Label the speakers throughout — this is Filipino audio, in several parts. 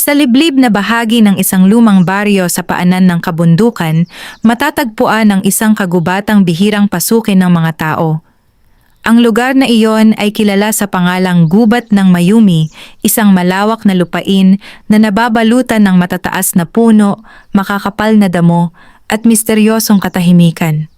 Speaker 1: Sa liblib na bahagi ng isang lumang baryo sa paanan ng kabundukan, matatagpuan ang isang kagubatang bihirang pasukin ng mga tao. Ang lugar na iyon ay kilala sa pangalang Gubat ng Mayumi, isang malawak na lupain na nababalutan ng matataas na puno, makakapal na damo, at misteryosong katahimikan.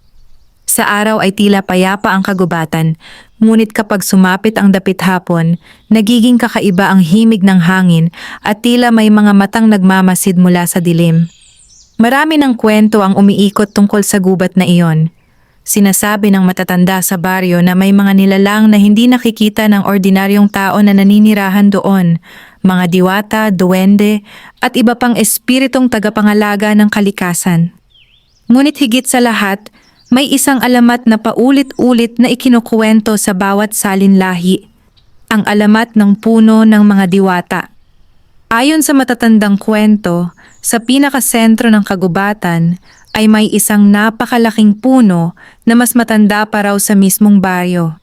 Speaker 1: Sa araw ay tila payapa ang kagubatan, ngunit kapag sumapit ang dapit hapon, nagiging kakaiba ang himig ng hangin at tila may mga matang nagmamasid mula sa dilim. Marami ng kwento ang umiikot tungkol sa gubat na iyon. Sinasabi ng matatanda sa baryo na may mga nilalang na hindi nakikita ng ordinaryong tao na naninirahan doon, mga diwata, duwende, at iba pang espiritong tagapangalaga ng kalikasan. Ngunit higit sa lahat, may isang alamat na paulit-ulit na ikinukuwento sa bawat salinlahi, ang alamat ng puno ng mga diwata. Ayon sa matatandang kwento, sa pinakasentro ng kagubatan ay may isang napakalaking puno na mas matanda pa raw sa mismong baryo.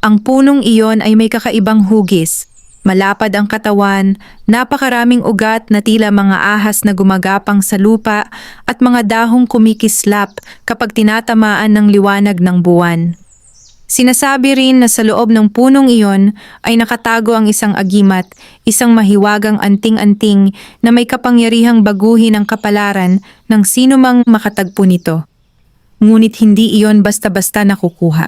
Speaker 1: Ang punong iyon ay may kakaibang hugis, malapad ang katawan, napakaraming ugat na tila mga ahas na gumagapang sa lupa at mga dahong kumikislap kapag tinatamaan ng liwanag ng buwan. Sinasabi rin na sa loob ng punong iyon ay nakatago ang isang agimat, isang mahiwagang anting-anting na may kapangyarihang baguhin ang kapalaran ng sino mang makatagpo nito. Ngunit hindi iyon basta-basta nakukuha.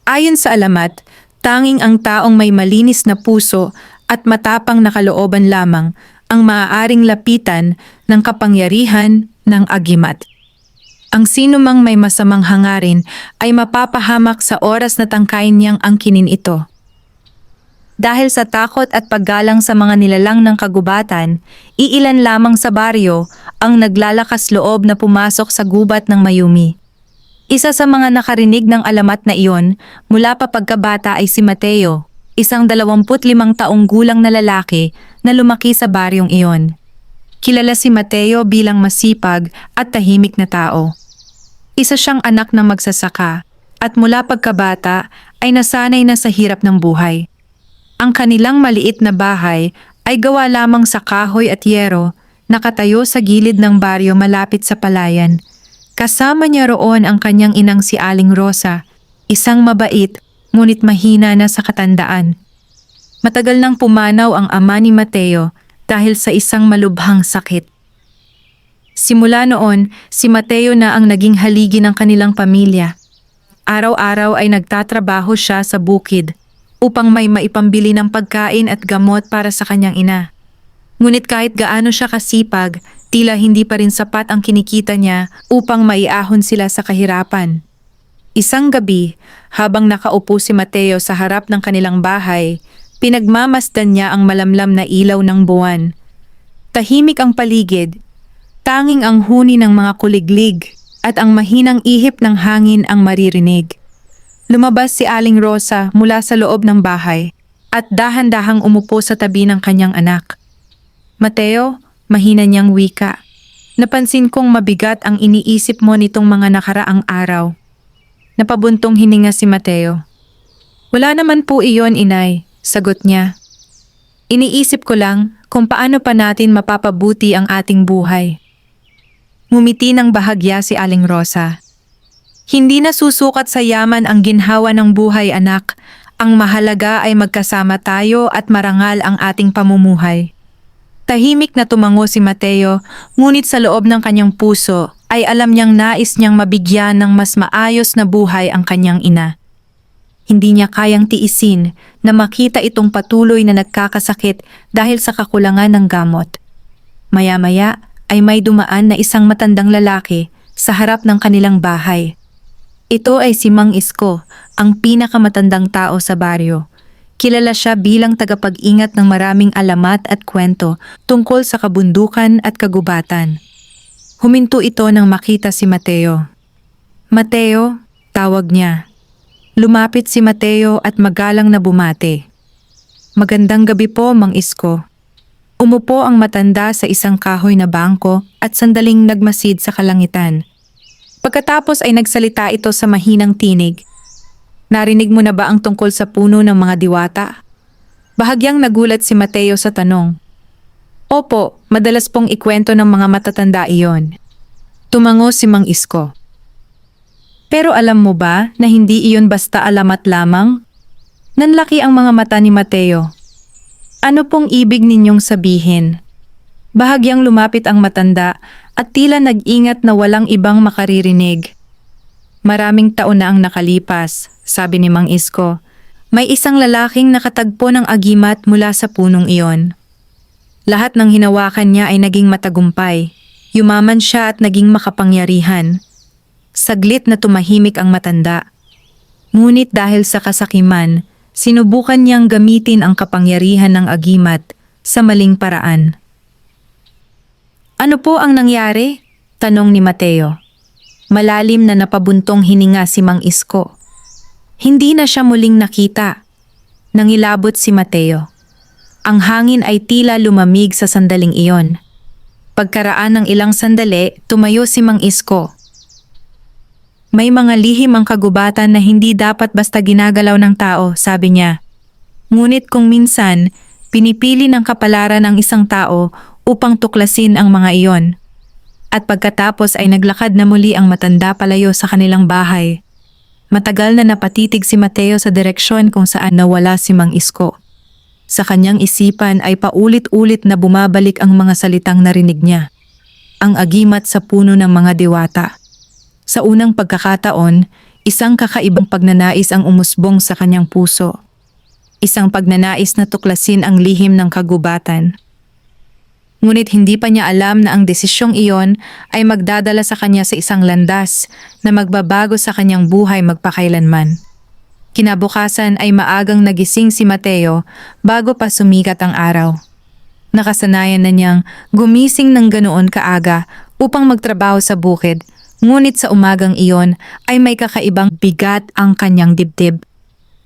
Speaker 1: Ayon sa alamat, tanging ang taong may malinis na puso at matapang na kalooban lamang ang maaaring lapitan ng kapangyarihan ng agimat. Ang sino mang may masamang hangarin ay mapapahamak sa oras na tangkayin niyang angkinin ito. Dahil sa takot at paggalang sa mga nilalang ng kagubatan, iilan lamang sa baryo ang naglalakas loob na pumasok sa gubat ng Mayumi. Isa sa mga nakarinig ng alamat na iyon mula pa pagkabata ay si Mateo, isang 25 taong gulang na lalaki na lumaki sa baryong iyon. Kilala si Mateo bilang masipag at tahimik na tao. Isa siyang anak ng magsasaka at mula pagkabata ay nasanay na sa hirap ng buhay. Ang kanilang maliit na bahay ay gawa lamang sa kahoy at yero, nakatayo sa gilid ng baryo malapit sa palayan. Kasama niya roon ang kanyang inang si Aling Rosa, isang mabait ngunit mahina na sa katandaan. Matagal nang pumanaw ang ama ni Mateo dahil sa isang malubhang sakit. Simula noon, si Mateo na ang naging haligi ng kanilang pamilya. Araw-araw ay nagtatrabaho siya sa bukid upang may maipambili ng pagkain at gamot para sa kanyang ina. Ngunit kahit gaano siya kasipag, tila hindi pa rin sapat ang kinikita niya upang maiahon sila sa kahirapan. Isang gabi, habang nakaupo si Mateo sa harap ng kanilang bahay, pinagmamasdan niya ang malamlam na ilaw ng buwan. Tahimik ang paligid. Tanging ang huni ng mga kuliglig at ang mahinang ihip ng hangin ang maririnig. Lumabas si Aling Rosa mula sa loob ng bahay at dahan-dahang umupo sa tabi ng kanyang anak. Mateo, mahina niyang wika. Napansin kong mabigat ang iniisip mo nitong mga nakaraang araw. Napabuntong hininga si Mateo. Wala naman po iyon, inay, sagot niya. Iniisip ko lang kung paano pa natin mapapabuti ang ating buhay. Ngumiti ng bahagya si Aling Rosa. Hindi na susukat sa yaman ang ginhawa ng buhay, anak. Ang mahalaga ay magkasama tayo at marangal ang ating pamumuhay. Tahimik na tumango si Mateo, ngunit sa loob ng kanyang puso ay alam niyang nais niyang mabigyan ng mas maayos na buhay ang kanyang ina. Hindi niya kayang tiisin na makita itong patuloy na nagkakasakit dahil sa kakulangan ng gamot. Maya-maya ay may dumaan na isang matandang lalaki sa harap ng kanilang bahay. Ito ay si Mang Isko, ang pinakamatandang tao sa baryo. Kilala siya bilang tagapag-ingat ng maraming alamat at kwento tungkol sa kabundukan at kagubatan. Huminto ito nang makita si Mateo. Mateo, tawag niya. Lumapit si Mateo at magalang na bumati. Magandang gabi po, Mang Isko. Umupo ang matanda sa isang kahoy na bangko at sandaling nagmasid sa kalangitan. Pagkatapos ay nagsalita ito sa mahinang tinig. Narinig mo na ba ang tungkol sa puno ng mga diwata? Bahagyang nagulat si Mateo sa tanong. Opo, madalas pong ikwento ng mga matatanda iyon. Tumango si Mang Isko. Pero alam mo ba na hindi iyon basta alamat lamang? Nanlaki ang mga mata ni Mateo. Ano pong ibig ninyong sabihin? Bahagyang lumapit ang matanda at tila nag-ingat na walang ibang makaririnig. Maraming taon na ang nakalipas, sabi ni Mang Isko. May isang lalaking nakatagpo ng agimat mula sa punong iyon. Lahat ng hinawakan niya ay naging matagumpay. Yumaman siya at naging makapangyarihan. Saglit na tumahimik ang matanda. Ngunit dahil sa kasakiman, sinubukan niyang gamitin ang kapangyarihan ng agimat sa maling paraan. Ano po ang nangyari? Tanong ni Mateo. Malalim na napabuntong hininga si Mang Isko. Hindi na siya muling nakita. Nangilabot si Mateo. Ang hangin ay tila lumamig sa sandaling iyon. Pagkaraan ng ilang sandali, tumayo si Mang Isko. May mga lihim ang kagubatan na hindi dapat basta ginagalaw ng tao, sabi niya. Ngunit kung minsan, pinipili ng kapalaran ang isang tao upang tuklasin ang mga iyon. At pagkatapos ay naglakad na muli ang matanda palayo sa kanilang bahay. Matagal na napatitig si Mateo sa direksyon kung saan nawala si Mang Isko. Sa kanyang isipan ay paulit-ulit na bumabalik ang mga salitang narinig niya. Ang agimat sa puno ng mga diwata. Sa unang pagkakataon, isang kakaibang pagnanais ang umusbong sa kanyang puso. Isang pagnanais na tuklasin ang lihim ng kagubatan. Ngunit hindi pa niya alam na ang desisyong iyon ay magdadala sa kanya sa isang landas na magbabago sa kanyang buhay magpakailanman. Kinabukasan ay maagang nagising si Mateo bago pa sumikat ang araw. Nakasanayan na niyang gumising ng ganoon kaaga upang magtrabaho sa bukid, ngunit sa umagang iyon ay may kakaibang bigat ang kanyang dibdib.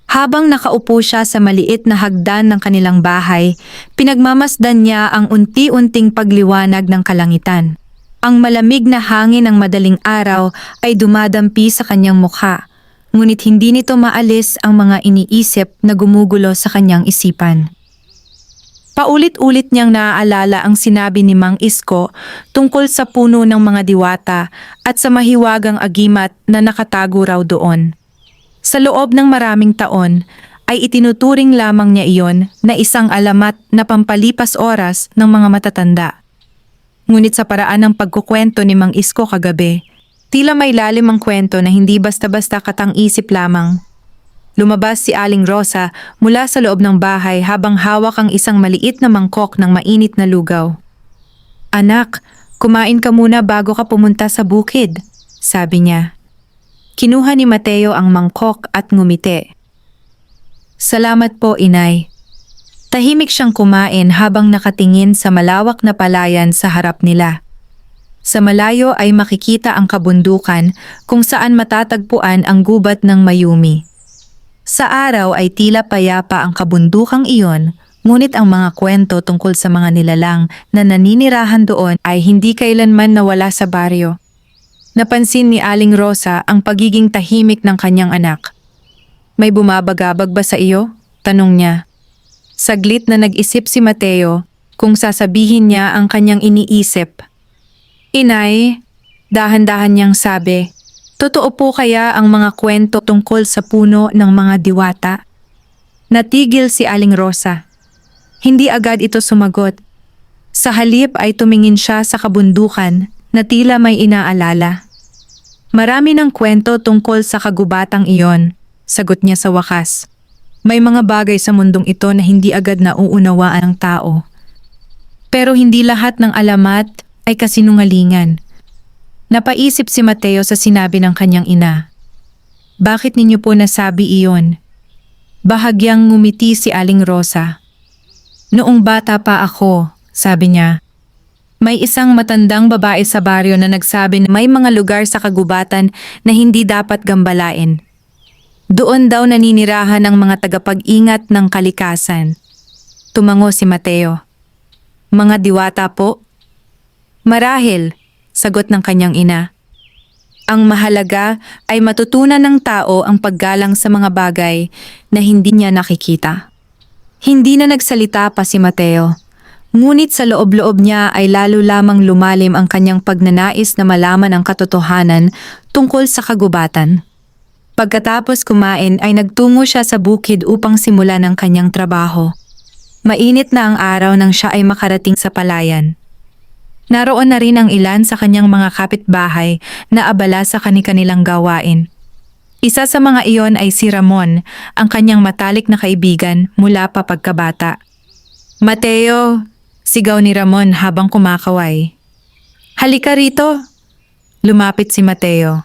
Speaker 1: Habang nakaupo siya sa maliit na hagdan ng kanilang bahay, pinagmamasdan niya ang unti-unting pagliwanag ng kalangitan. Ang malamig na hangin ng madaling araw ay dumadampi sa kanyang mukha. Ngunit hindi nito maalis ang mga iniisip na gumugulo sa kanyang isipan. Paulit-ulit niyang naaalala ang sinabi ni Mang Isko tungkol sa puno ng mga diwata at sa mahiwagang agimat na nakatago raw doon. Sa loob ng maraming taon, ay itinuturing lamang niya iyon na isang alamat na pampalipas oras ng mga matatanda. Ngunit sa paraan ng pagkukwento ni Mang Isko kagabi, tila may lalim ang kwento na hindi basta-basta katang-isip lamang. Lumabas si Aling Rosa mula sa loob ng bahay habang hawak ang isang maliit na mangkok ng mainit na lugaw. Anak, kumain ka muna bago ka pumunta sa bukid, sabi niya. Kinuha ni Mateo ang mangkok at ngumiti. Salamat po, inay. Tahimik siyang kumain habang nakatingin sa malawak na palayan sa harap nila. Sa malayo ay makikita ang kabundukan kung saan matatagpuan ang gubat ng Mayumi. Sa araw ay tila payapa ang kabundukang iyon, ngunit ang mga kwento tungkol sa mga nilalang na naninirahan doon ay hindi kailanman nawala sa baryo. Napansin ni Aling Rosa ang pagiging tahimik ng kanyang anak. May bumabagabag ba sa iyo? Tanong niya. Saglit na nag-isip si Mateo kung sasabihin niya ang kanyang iniisip. Inay, dahan-dahan niyang sabi, totoo po kaya ang mga kwento tungkol sa puno ng mga diwata? Natigil si Aling Rosa. Hindi agad ito sumagot. Sa halip ay tumingin siya sa kabundukan na tila may inaalala. Marami ng kwento tungkol sa kagubatang iyon, sagot niya sa wakas. May mga bagay sa mundong ito na hindi agad nauunawaan ng tao. Pero hindi lahat ng alamat ay kasinungalingan. Napaisip si Mateo sa sinabi ng kanyang ina. Bakit ninyo po nasabi iyon? Bahagyang ngumiti si Aling Rosa. Noong bata pa ako, sabi niya, may isang matandang babae sa baryo na nagsabi na may mga lugar sa kagubatan na hindi dapat gambalain. Doon daw naninirahan ang mga tagapag-ingat ng kalikasan. Tumango si Mateo. Mga diwata po? Marahil, sagot ng kanyang ina. Ang mahalaga ay matutunan ng tao ang paggalang sa mga bagay na hindi niya nakikita. Hindi na nagsalita pa si Mateo. Ngunit sa loob-loob niya ay lalo lamang lumalim ang kanyang pagnanais na malaman ang katotohanan tungkol sa kagubatan. Pagkatapos kumain ay nagtungo siya sa bukid upang simulan ang kanyang trabaho. Mainit na ang araw nang siya ay makarating sa palayan. Naroon na rin ang ilan sa kanyang mga kapitbahay na abala sa kani-kanilang gawain. Isa sa mga iyon ay si Ramon, ang kanyang matalik na kaibigan mula pa pagkabata. "Mateo!" sigaw ni Ramon habang kumakaway. "Halika rito!" Lumapit si Mateo.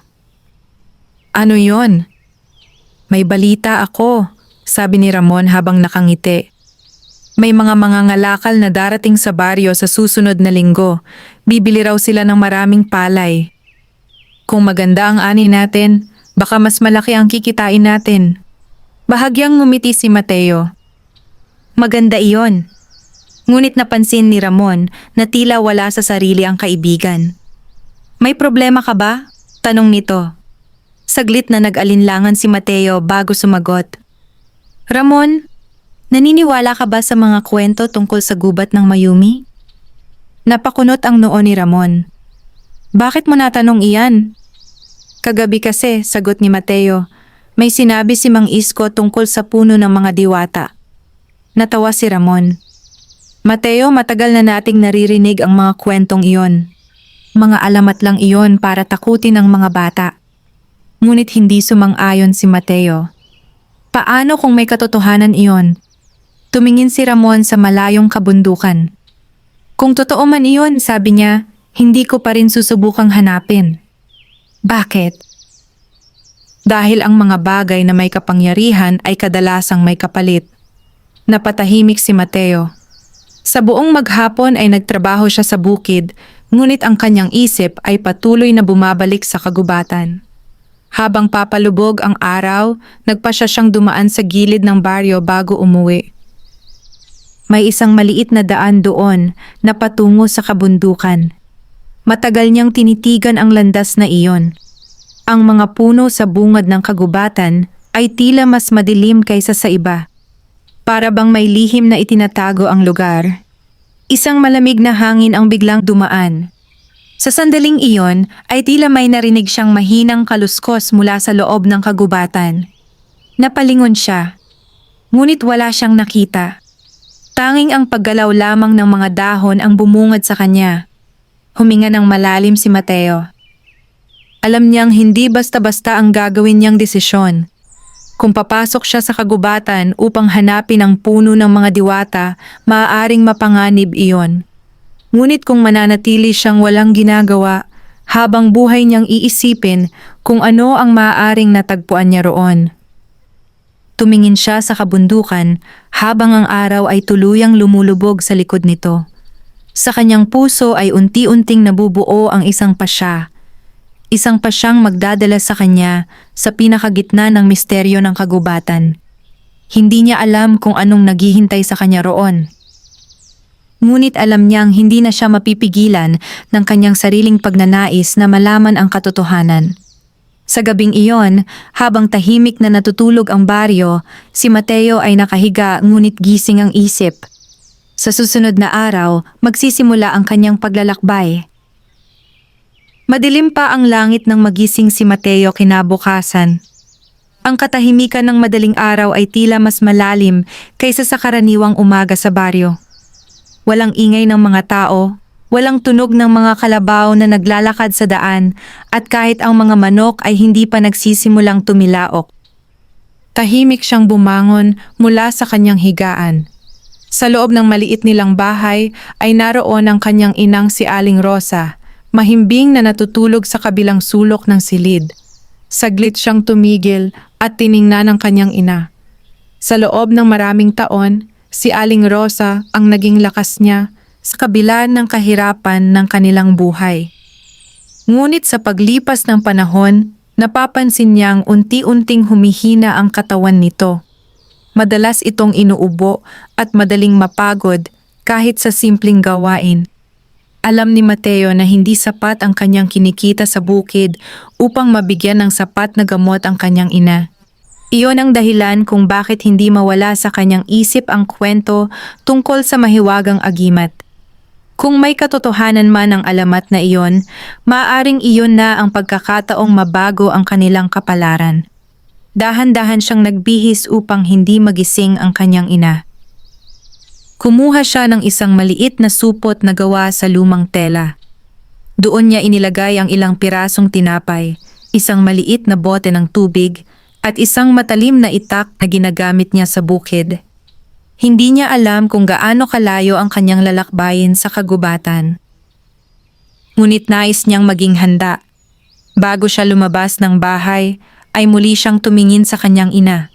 Speaker 1: "Ano yon?" "May balita ako," sabi ni Ramon habang nakangiti. "May mga mangangalakal na darating sa baryo sa susunod na linggo. Bibili raw sila ng maraming palay. Kung maganda ang ani natin, baka mas malaki ang kikitain natin." Bahagyang ngumiti si Mateo. Maganda iyon. Ngunit napansin ni Ramon na tila wala sa sarili ang kaibigan. "May problema ka ba?" tanong nito. Saglit na nag-alinlangan si Mateo bago sumagot. "Ramon, naniniwala ka ba sa mga kwento tungkol sa gubat ng Mayumi?" Napakunot ang noo ni Ramon. "Bakit mo natanong iyan?" "Kagabi kasi," sagot ni Mateo, "may sinabi si Mang Isko tungkol sa puno ng mga diwata." Natawa si Ramon. "Mateo, matagal na nating naririnig ang mga kwentong iyon. Mga alamat lang iyon para takutin ang mga bata." Ngunit hindi sumang-ayon si Mateo. "Paano kung may katotohanan iyon?" Tumingin si Ramon sa malayong kabundukan. "Kung totoo man iyon," sabi niya, "hindi ko pa rin susubukang hanapin." "Bakit?" "Dahil ang mga bagay na may kapangyarihan ay kadalasang may kapalit." Napatahimik si Mateo. Sa buong maghapon ay nagtrabaho siya sa bukid, ngunit ang kanyang isip ay patuloy na bumabalik sa kagubatan. Habang papalubog ang araw, nagpasya siyang dumaan sa gilid ng baryo bago umuwi. May isang maliit na daan doon na patungo sa kabundukan. Matagal niyang tinitigan ang landas na iyon. Ang mga puno sa bungad ng kagubatan ay tila mas madilim kaysa sa iba. Para bang may lihim na itinatago ang lugar. Isang malamig na hangin ang biglang dumaan. Sa sandaling iyon ay tila may narinig siyang mahinang kaluskos mula sa loob ng kagubatan. Napalingon siya, ngunit wala siyang nakita. Tanging ang paggalaw lamang ng mga dahon ang bumungad sa kanya. Huminga ng malalim si Mateo. Alam niyang hindi basta-basta ang gagawin niyang desisyon. Kung papasok siya sa kagubatan upang hanapin ang puno ng mga diwata, maaaring mapanganib iyon. Ngunit kung mananatili siyang walang ginagawa, habang buhay niyang iisipin kung ano ang maaaring natagpuan niya roon. Tumingin siya sa kabundukan habang ang araw ay tuluyang lumulubog sa likod nito. Sa kanyang puso ay unti-unting nabubuo ang isang pasya. Isang pasyang magdadala sa kanya sa pinakagitna ng misteryo ng kagubatan. Hindi niya alam kung anong naghihintay sa kanya roon. Ngunit alam niyang hindi na siya mapipigilan ng kanyang sariling pagnanais na malaman ang katotohanan. Sa gabing iyon, habang tahimik na natutulog ang baryo, si Mateo ay nakahiga ngunit gising ang isip. Sa susunod na araw, magsisimula ang kanyang paglalakbay. Madilim pa ang langit nang magising si Mateo kinabukasan. Ang katahimikan ng madaling araw ay tila mas malalim kaysa sa karaniwang umaga sa baryo. Walang ingay ng mga tao, walang tunog ng mga kalabaw na naglalakad sa daan, at kahit ang mga manok ay hindi pa nagsisimulang tumilaok. Tahimik siyang bumangon mula sa kanyang higaan. Sa loob ng maliit nilang bahay ay naroon ang kanyang inang si Aling Rosa, mahimbing na natutulog sa kabilang sulok ng silid. Saglit siyang tumigil at tiningnan ang kanyang ina. Sa loob ng maraming taon, si Aling Rosa ang naging lakas niya sa kabila ng kahirapan ng kanilang buhay. Ngunit sa paglipas ng panahon, napapansin niyang unti-unting humihina ang katawan nito. Madalas itong inuubo at madaling mapagod kahit sa simpleng gawain. Alam ni Mateo na hindi sapat ang kanyang kinikita sa bukid upang mabigyan ng sapat na gamot ang kanyang ina. Iyon ang dahilan kung bakit hindi mawala sa kanyang isip ang kwento tungkol sa mahiwagang agimat. Kung may katotohanan man ang alamat na iyon, maaaring iyon na ang pagkakataong mabago ang kanilang kapalaran. Dahan-dahan siyang nagbihis upang hindi magising ang kanyang ina. Kumuha siya ng isang maliit na supot na gawa sa lumang tela. Doon niya inilagay ang ilang pirasong tinapay, isang maliit na bote ng tubig, at isang matalim na itak na ginagamit niya sa bukid. Hindi niya alam kung gaano kalayo ang kanyang lalakbayin sa kagubatan. Ngunit nais niyang maging handa. Bago siya lumabas ng bahay, ay muli siyang tumingin sa kanyang ina.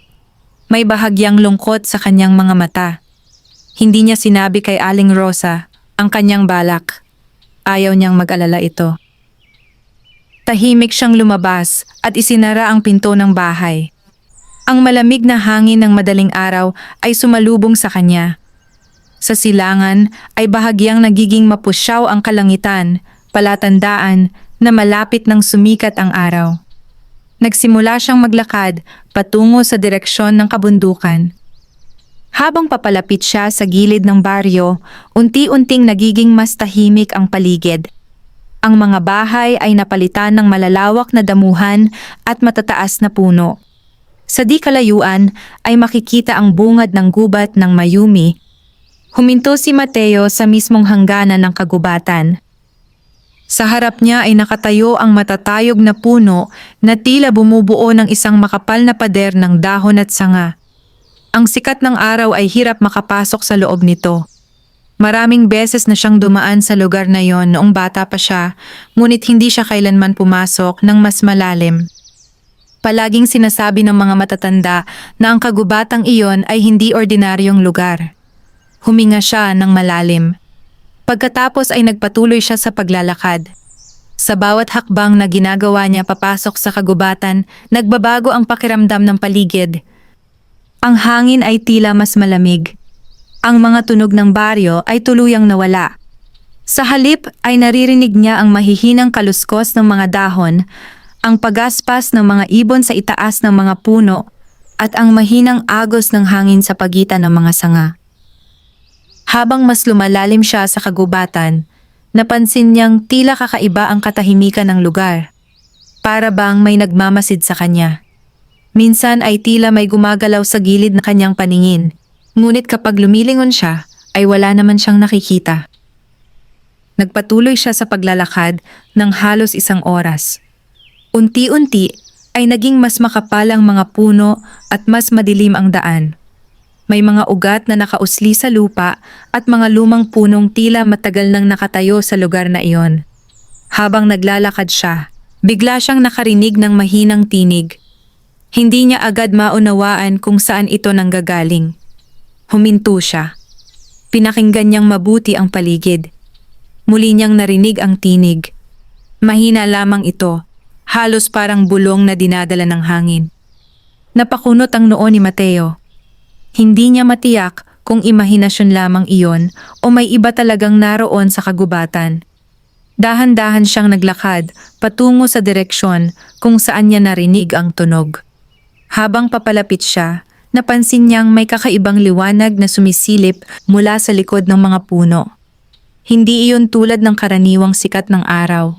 Speaker 1: May bahagyang lungkot sa kanyang mga mata. Hindi niya sinabi kay Aling Rosa ang kanyang balak. Ayaw niyang mag-alala ito. Tahimik siyang lumabas at isinara ang pinto ng bahay. Ang malamig na hangin ng madaling araw ay sumalubong sa kanya. Sa silangan ay bahagyang nagiging mapusyaw ang kalangitan, palatandaan na malapit ng sumikat ang araw. Nagsimula siyang maglakad patungo sa direksyon ng kabundukan. Habang papalapit siya sa gilid ng baryo, unti-unting nagiging mas tahimik ang paligid. Ang mga bahay ay napalitan ng malalawak na damuhan at matataas na puno. Sa di kalayuan ay makikita ang bungad ng gubat ng Mayumi. Huminto si Mateo sa mismong hangganan ng kagubatan. Sa harap niya ay nakatayo ang matatayog na puno na tila bumubuo ng isang makapal na pader ng dahon at sanga. Ang sikat ng araw ay hirap makapasok sa loob nito. Maraming beses na siyang dumaan sa lugar na yon noong bata pa siya, ngunit hindi siya kailanman pumasok ng mas malalim. Palaging sinasabi ng mga matatanda na ang kagubatang iyon ay hindi ordinaryong lugar. Huminga siya ng malalim. Pagkatapos ay nagpatuloy siya sa paglalakad. Sa bawat hakbang na ginagawa niya papasok sa kagubatan, nagbabago ang pakiramdam ng paligid. Ang hangin ay tila mas malamig. Ang mga tunog ng baryo ay tuluyang nawala. Sa halip ay naririnig niya ang mahihinang kaluskos ng mga dahon, ang pagaspas ng mga ibon sa itaas ng mga puno, at ang mahinang agos ng hangin sa pagitan ng mga sanga. Habang mas lumalalim siya sa kagubatan, napansin niyang tila kakaiba ang katahimikan ng lugar. Para bang may nagmamasid sa kanya. Minsan ay tila may gumagalaw sa gilid ng kanyang paningin, ngunit kapag lumilingon siya, ay wala naman siyang nakikita. Nagpatuloy siya sa paglalakad ng halos isang oras. Unti-unti ay naging mas makapal ang mga puno at mas madilim ang daan. May mga ugat na nakausli sa lupa at mga lumang punong tila matagal nang nakatayo sa lugar na iyon. Habang naglalakad siya, bigla siyang nakarinig ng mahinang tinig. Hindi niya agad maunawaan kung saan ito nanggagaling. Huminto siya. Pinakinggan niyang mabuti ang paligid. Muli niyang narinig ang tinig. Mahina lamang ito. Halos parang bulong na dinadala ng hangin. Napakunot ang noo ni Mateo. Hindi niya matiyak kung imahinasyon lamang iyon o may iba talagang naroon sa kagubatan. Dahan-dahan siyang naglakad patungo sa direksyon kung saan niya narinig ang tunog. Habang papalapit siya, napansin niyang may kakaibang liwanag na sumisilip mula sa likod ng mga puno. Hindi iyon tulad ng karaniwang sikat ng araw.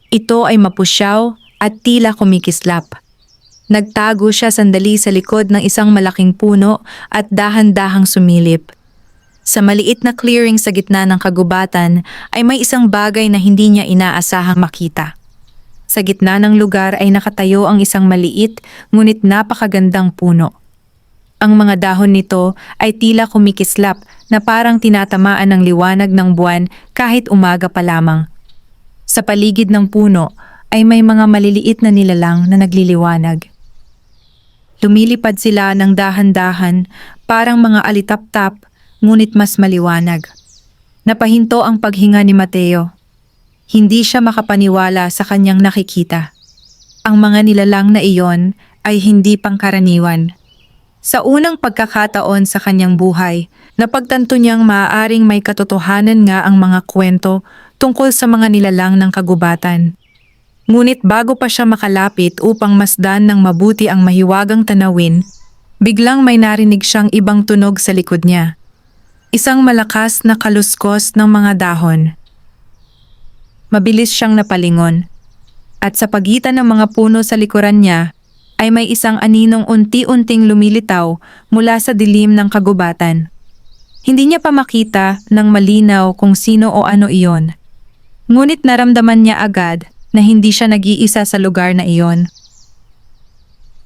Speaker 1: Ito ay mapusyaw at tila kumikislap. Nagtago siya sandali sa likod ng isang malaking puno at dahan-dahang sumilip. Sa maliit na clearing sa gitna ng kagubatan ay may isang bagay na hindi niya inaasahang makita. Sa gitna ng lugar ay nakatayo ang isang maliit ngunit napakagandang puno. Ang mga dahon nito ay tila kumikislap na parang tinatamaan ng liwanag ng buwan kahit umaga pa lamang. Sa paligid ng puno ay may mga maliliit na nilalang na nagliliwanag. Lumilipad sila ng dahan-dahan, parang mga alitap-tap, ngunit mas maliwanag. Napahinto ang paghinga ni Mateo. Hindi siya makapaniwala sa kanyang nakikita. Ang mga nilalang na iyon ay hindi pangkaraniwan. Sa unang pagkakataon sa kanyang buhay, napagtanto niyang maaaring may katotohanan nga ang mga kwento tungkol sa mga nilalang ng kagubatan. Ngunit bago pa siya makalapit upang masdan ng mabuti ang mahiwagang tanawin, biglang may narinig siyang ibang tunog sa likod niya. Isang malakas na kaluskos ng mga dahon. Mabilis siyang napalingon. At sa pagitan ng mga puno sa likuran niya, ay may isang aninong unti-unting lumilitaw mula sa dilim ng kagubatan. Hindi niya pa makita ng malinaw kung sino o ano iyon. Ngunit naramdaman niya agad na hindi siya nag-iisa sa lugar na iyon.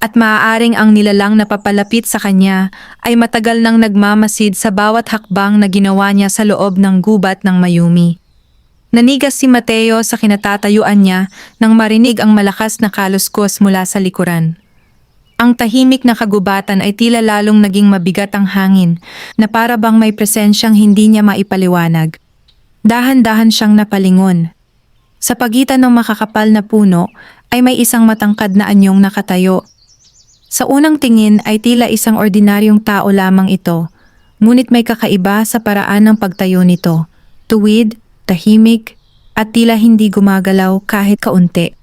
Speaker 1: At maaaring ang nilalang na papalapit sa kanya ay matagal nang nagmamasid sa bawat hakbang na ginawa niya sa loob ng gubat ng Mayumi. Nanigas si Mateo sa kinatatayuan niya nang marinig ang malakas na kaluskos mula sa likuran. Ang tahimik na kagubatan ay tila lalong naging mabigat ang hangin na para bang may presensyang hindi niya maipaliwanag. Dahan-dahan siyang napalingon. Sa pagitan ng makakapal na puno ay may isang matangkad na anyong nakatayo. Sa unang tingin ay tila isang ordinaryong tao lamang ito, ngunit may kakaiba sa paraan ng pagtayo nito. Tuwid, tahimik, at tila hindi gumagalaw kahit kaunti.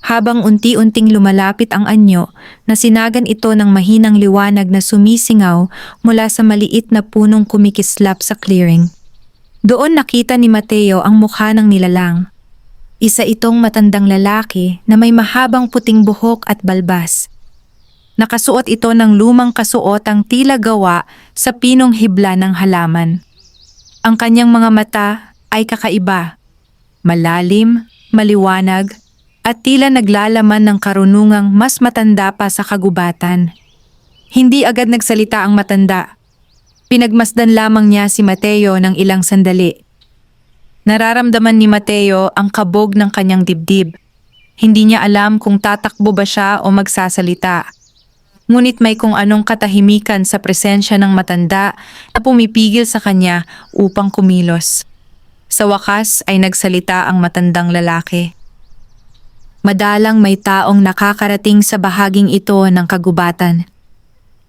Speaker 1: Habang unti-unting lumalapit ang anyo, nasinagan ito ng mahinang liwanag na sumisingaw mula sa maliit na punong kumikislap sa clearing. Doon nakita ni Mateo ang mukha ng nilalang. Isa itong matandang lalaki na may mahabang puting buhok at balbas. Nakasuot ito ng lumang kasuotang tila gawa sa pinong hibla ng halaman. Ang kanyang mga mata ay kakaiba, malalim, maliwanag, at tila naglalaman ng karunungang mas matanda pa sa kagubatan. Hindi agad nagsalita ang matanda. Pinagmasdan lamang niya si Mateo ng ilang sandali. Nararamdaman ni Mateo ang kabog ng kanyang dibdib. Hindi niya alam kung tatakbo ba siya o magsasalita. Ngunit may kung anong katahimikan sa presensya ng matanda na pumipigil sa kanya upang kumilos. Sa wakas ay nagsalita ang matandang lalaki. Madalang may taong nakakarating sa bahaging ito ng kagubatan.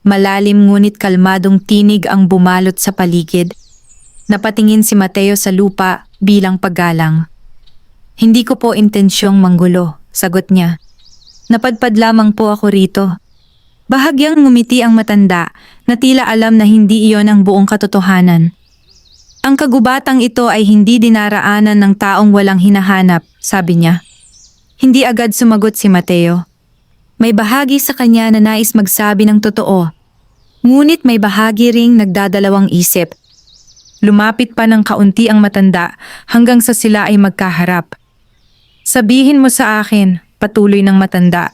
Speaker 1: Malalim ngunit kalmadong tinig ang bumalot sa paligid. Napatingin si Mateo sa lupa bilang paggalang. Hindi ko po intensyong manggulo, sagot niya. Napadpad lamang po ako rito. Bahagyang ngumiti ang matanda na tila alam na hindi iyon ang buong katotohanan. Ang kagubatang ito ay hindi dinaraanan ng taong walang hinahanap, sabi niya. Hindi agad sumagot si Mateo. May bahagi sa kanya na nais magsabi ng totoo. Ngunit may bahagi ring nagdadalawang isip. Lumapit pa ng kaunti ang matanda hanggang sa sila ay magkaharap. Sabihin mo sa akin, patuloy ng matanda.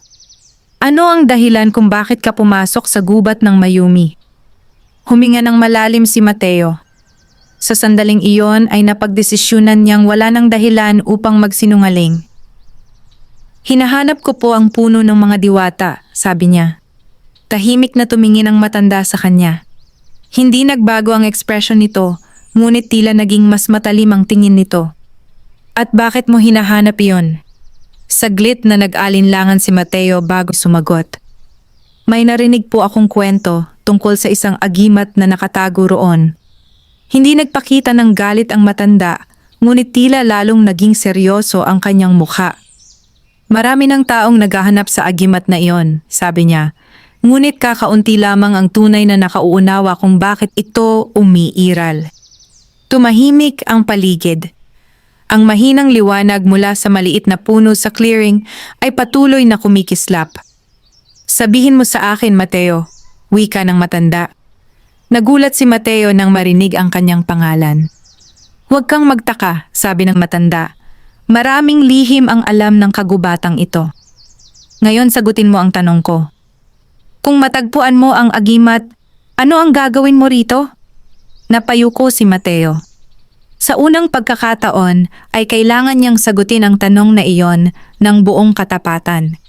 Speaker 1: Ano ang dahilan kung bakit ka pumasok sa gubat ng Mayumi? Huminga ng malalim si Mateo. Sa sandaling iyon ay napagdesisyunan niyang wala ng dahilan upang magsinungaling. Hinahanap ko po ang puno ng mga diwata, sabi niya. Tahimik na tumingin ang matanda sa kanya. Hindi nagbago ang ekspresyon nito, ngunit tila naging mas matalim ang tingin nito. At bakit mo hinahanap iyon? Saglit na nag-alinlangan si Mateo bago sumagot. May narinig po akong kwento tungkol sa isang agimat na nakatago roon. Hindi nagpakita ng galit ang matanda, ngunit tila lalong naging seryoso ang kanyang mukha. Marami ng taong naghahanap sa agimat na iyon, sabi niya. Ngunit kakaunti lamang ang tunay na nakauunawa kung bakit ito umiiral. Tumahimik ang paligid. Ang mahinang liwanag mula sa maliit na puno sa clearing ay patuloy na kumikislap. Sabihin mo sa akin, Mateo, wika ng matanda. Nagulat si Mateo nang marinig ang kanyang pangalan. Huwag kang magtaka, sabi ng matanda. Maraming lihim ang alam ng kagubatang ito. Ngayon sagutin mo ang tanong ko. Kung matagpuan mo ang agimat, ano ang gagawin mo rito? Napayuko si Mateo. Sa unang pagkakataon ay kailangan niyang sagutin ang tanong na iyon ng buong katapatan.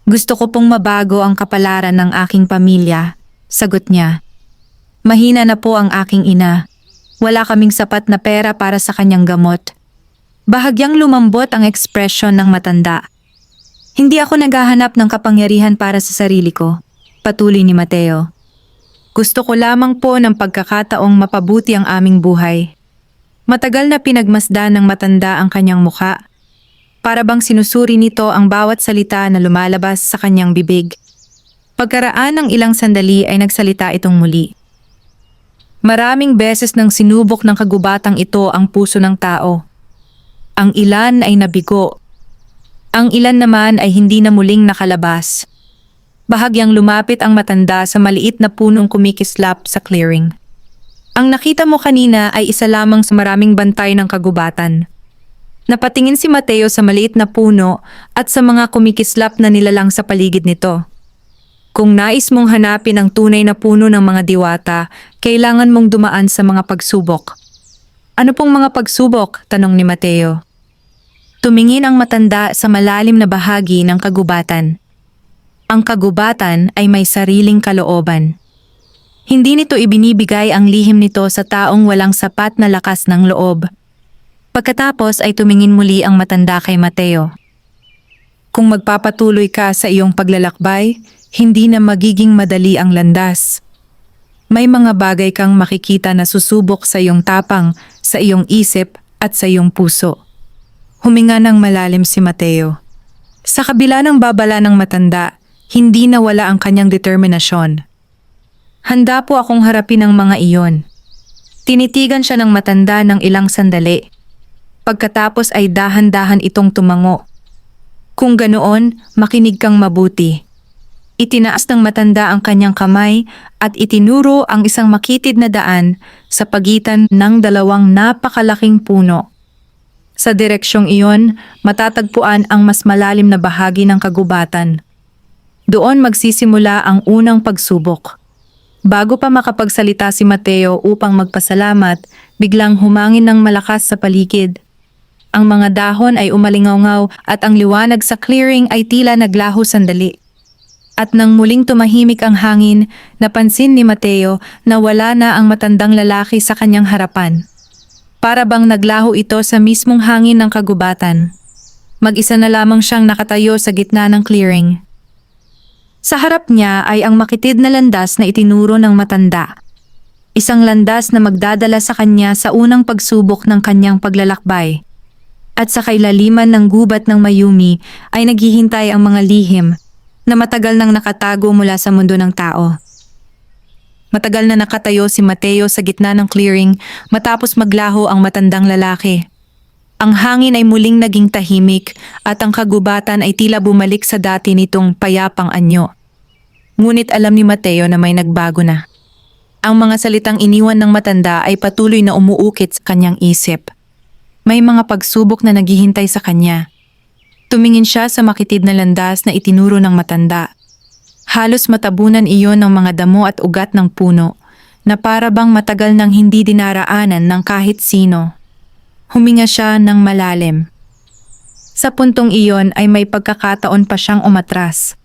Speaker 1: Gusto ko pong mabago ang kapalaran ng aking pamilya, sagot niya. Mahina na po ang aking ina. Wala kaming sapat na pera para sa kanyang gamot. Bahagyang lumambot ang ekspresyon ng matanda. Hindi ako naghahanap ng kapangyarihan para sa sarili ko, patuloy ni Mateo. Gusto ko lamang po ng pagkakataong mapabuti ang aming buhay. Matagal na pinagmasdan ng matanda ang kanyang mukha. Para bang sinusuri nito ang bawat salita na lumalabas sa kanyang bibig. Pagkaraan ng ilang sandali ay nagsalita itong muli. Maraming beses nang sinubok ng kagubatang ito ang puso ng tao. Ang ilan ay nabigo. Ang ilan naman ay hindi na muling nakalabas. Bahagyang lumapit ang matanda sa maliit na punong kumikislap sa clearing. Ang nakita mo kanina ay isa lamang sa maraming bantay ng kagubatan. Napatingin si Mateo sa maliit na puno at sa mga kumikislap na nilalang sa paligid nito. Kung nais mong hanapin ang tunay na puno ng mga diwata, kailangan mong dumaan sa mga pagsubok. Ano pong mga pagsubok? Tanong ni Mateo. Tumingin ang matanda sa malalim na bahagi ng kagubatan. Ang kagubatan ay may sariling kalooban. Hindi nito ibinibigay ang lihim nito sa taong walang sapat na lakas ng loob. Pagkatapos ay tumingin muli ang matanda kay Mateo. Kung magpapatuloy ka sa iyong paglalakbay, hindi na magiging madali ang landas. May mga bagay kang makikita na susubok sa iyong tapang, sa iyong isip at sa iyong puso. Huminga ng malalim si Mateo. Sa kabila ng babala ng matanda, hindi nawala ang kanyang determinasyon. Handa po akong harapin ang mga iyon. Tinitigan siya ng matanda ng ilang sandali. Pagkatapos ay dahan-dahan itong tumango. Kung ganoon, makinig kang mabuti. Itinaas ng matanda ang kanyang kamay at itinuro ang isang makitid na daan sa pagitan ng dalawang napakalaking puno. Sa direksyong iyon, matatagpuan ang mas malalim na bahagi ng kagubatan. Doon magsisimula ang unang pagsubok. Bago pa makapagsalita si Mateo upang magpasalamat, biglang humangin ng malakas sa paligid. Ang mga dahon ay umalingaw at ang liwanag sa clearing ay tila naglaho sandali. At nang muling tumahimik ang hangin, napansin ni Mateo na wala na ang matandang lalaki sa kanyang harapan. Para bang naglaho ito sa mismong hangin ng kagubatan. Mag-isa na lamang siyang nakatayo sa gitna ng clearing. Sa harap niya ay ang makitid na landas na itinuro ng matanda. Isang landas na magdadala sa kanya sa unang pagsubok ng kanyang paglalakbay. At sa kailaliman ng gubat ng Mayumi ay naghihintay ang mga lihim na matagal nang nakatago mula sa mundo ng tao. Matagal na nakatayo si Mateo sa gitna ng clearing matapos maglaho ang matandang lalaki. Ang hangin ay muling naging tahimik at ang kagubatan ay tila bumalik sa dati nitong payapang anyo. Ngunit alam ni Mateo na may nagbago na. Ang mga salitang iniwan ng matanda ay patuloy na umuukit sa kanyang isip. May mga pagsubok na naghihintay sa kanya. Tumingin siya sa makitid na landas na itinuro ng matanda. Halos matabunan iyon ng mga damo at ugat ng puno na para bang matagal nang hindi dinaraanan ng kahit sino. Huminga siya ng malalim. Sa puntong iyon ay may pagkakataon pa siyang umatras.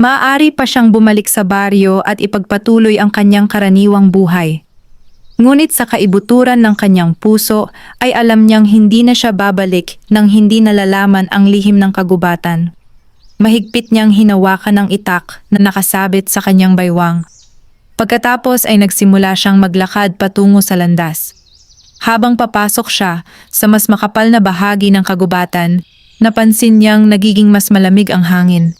Speaker 1: Maaari pa siyang bumalik sa baryo at ipagpatuloy ang kanyang karaniwang buhay. Ngunit sa kaibuturan ng kanyang puso ay alam niyang hindi na siya babalik nang hindi nalalaman ang lihim ng kagubatan. Mahigpit niyang hinawakan ang itak na nakasabit sa kanyang baywang. Pagkatapos ay nagsimula siyang maglakad patungo sa landas. Habang papasok siya sa mas makapal na bahagi ng kagubatan, napansin niyang nagiging mas malamig ang hangin.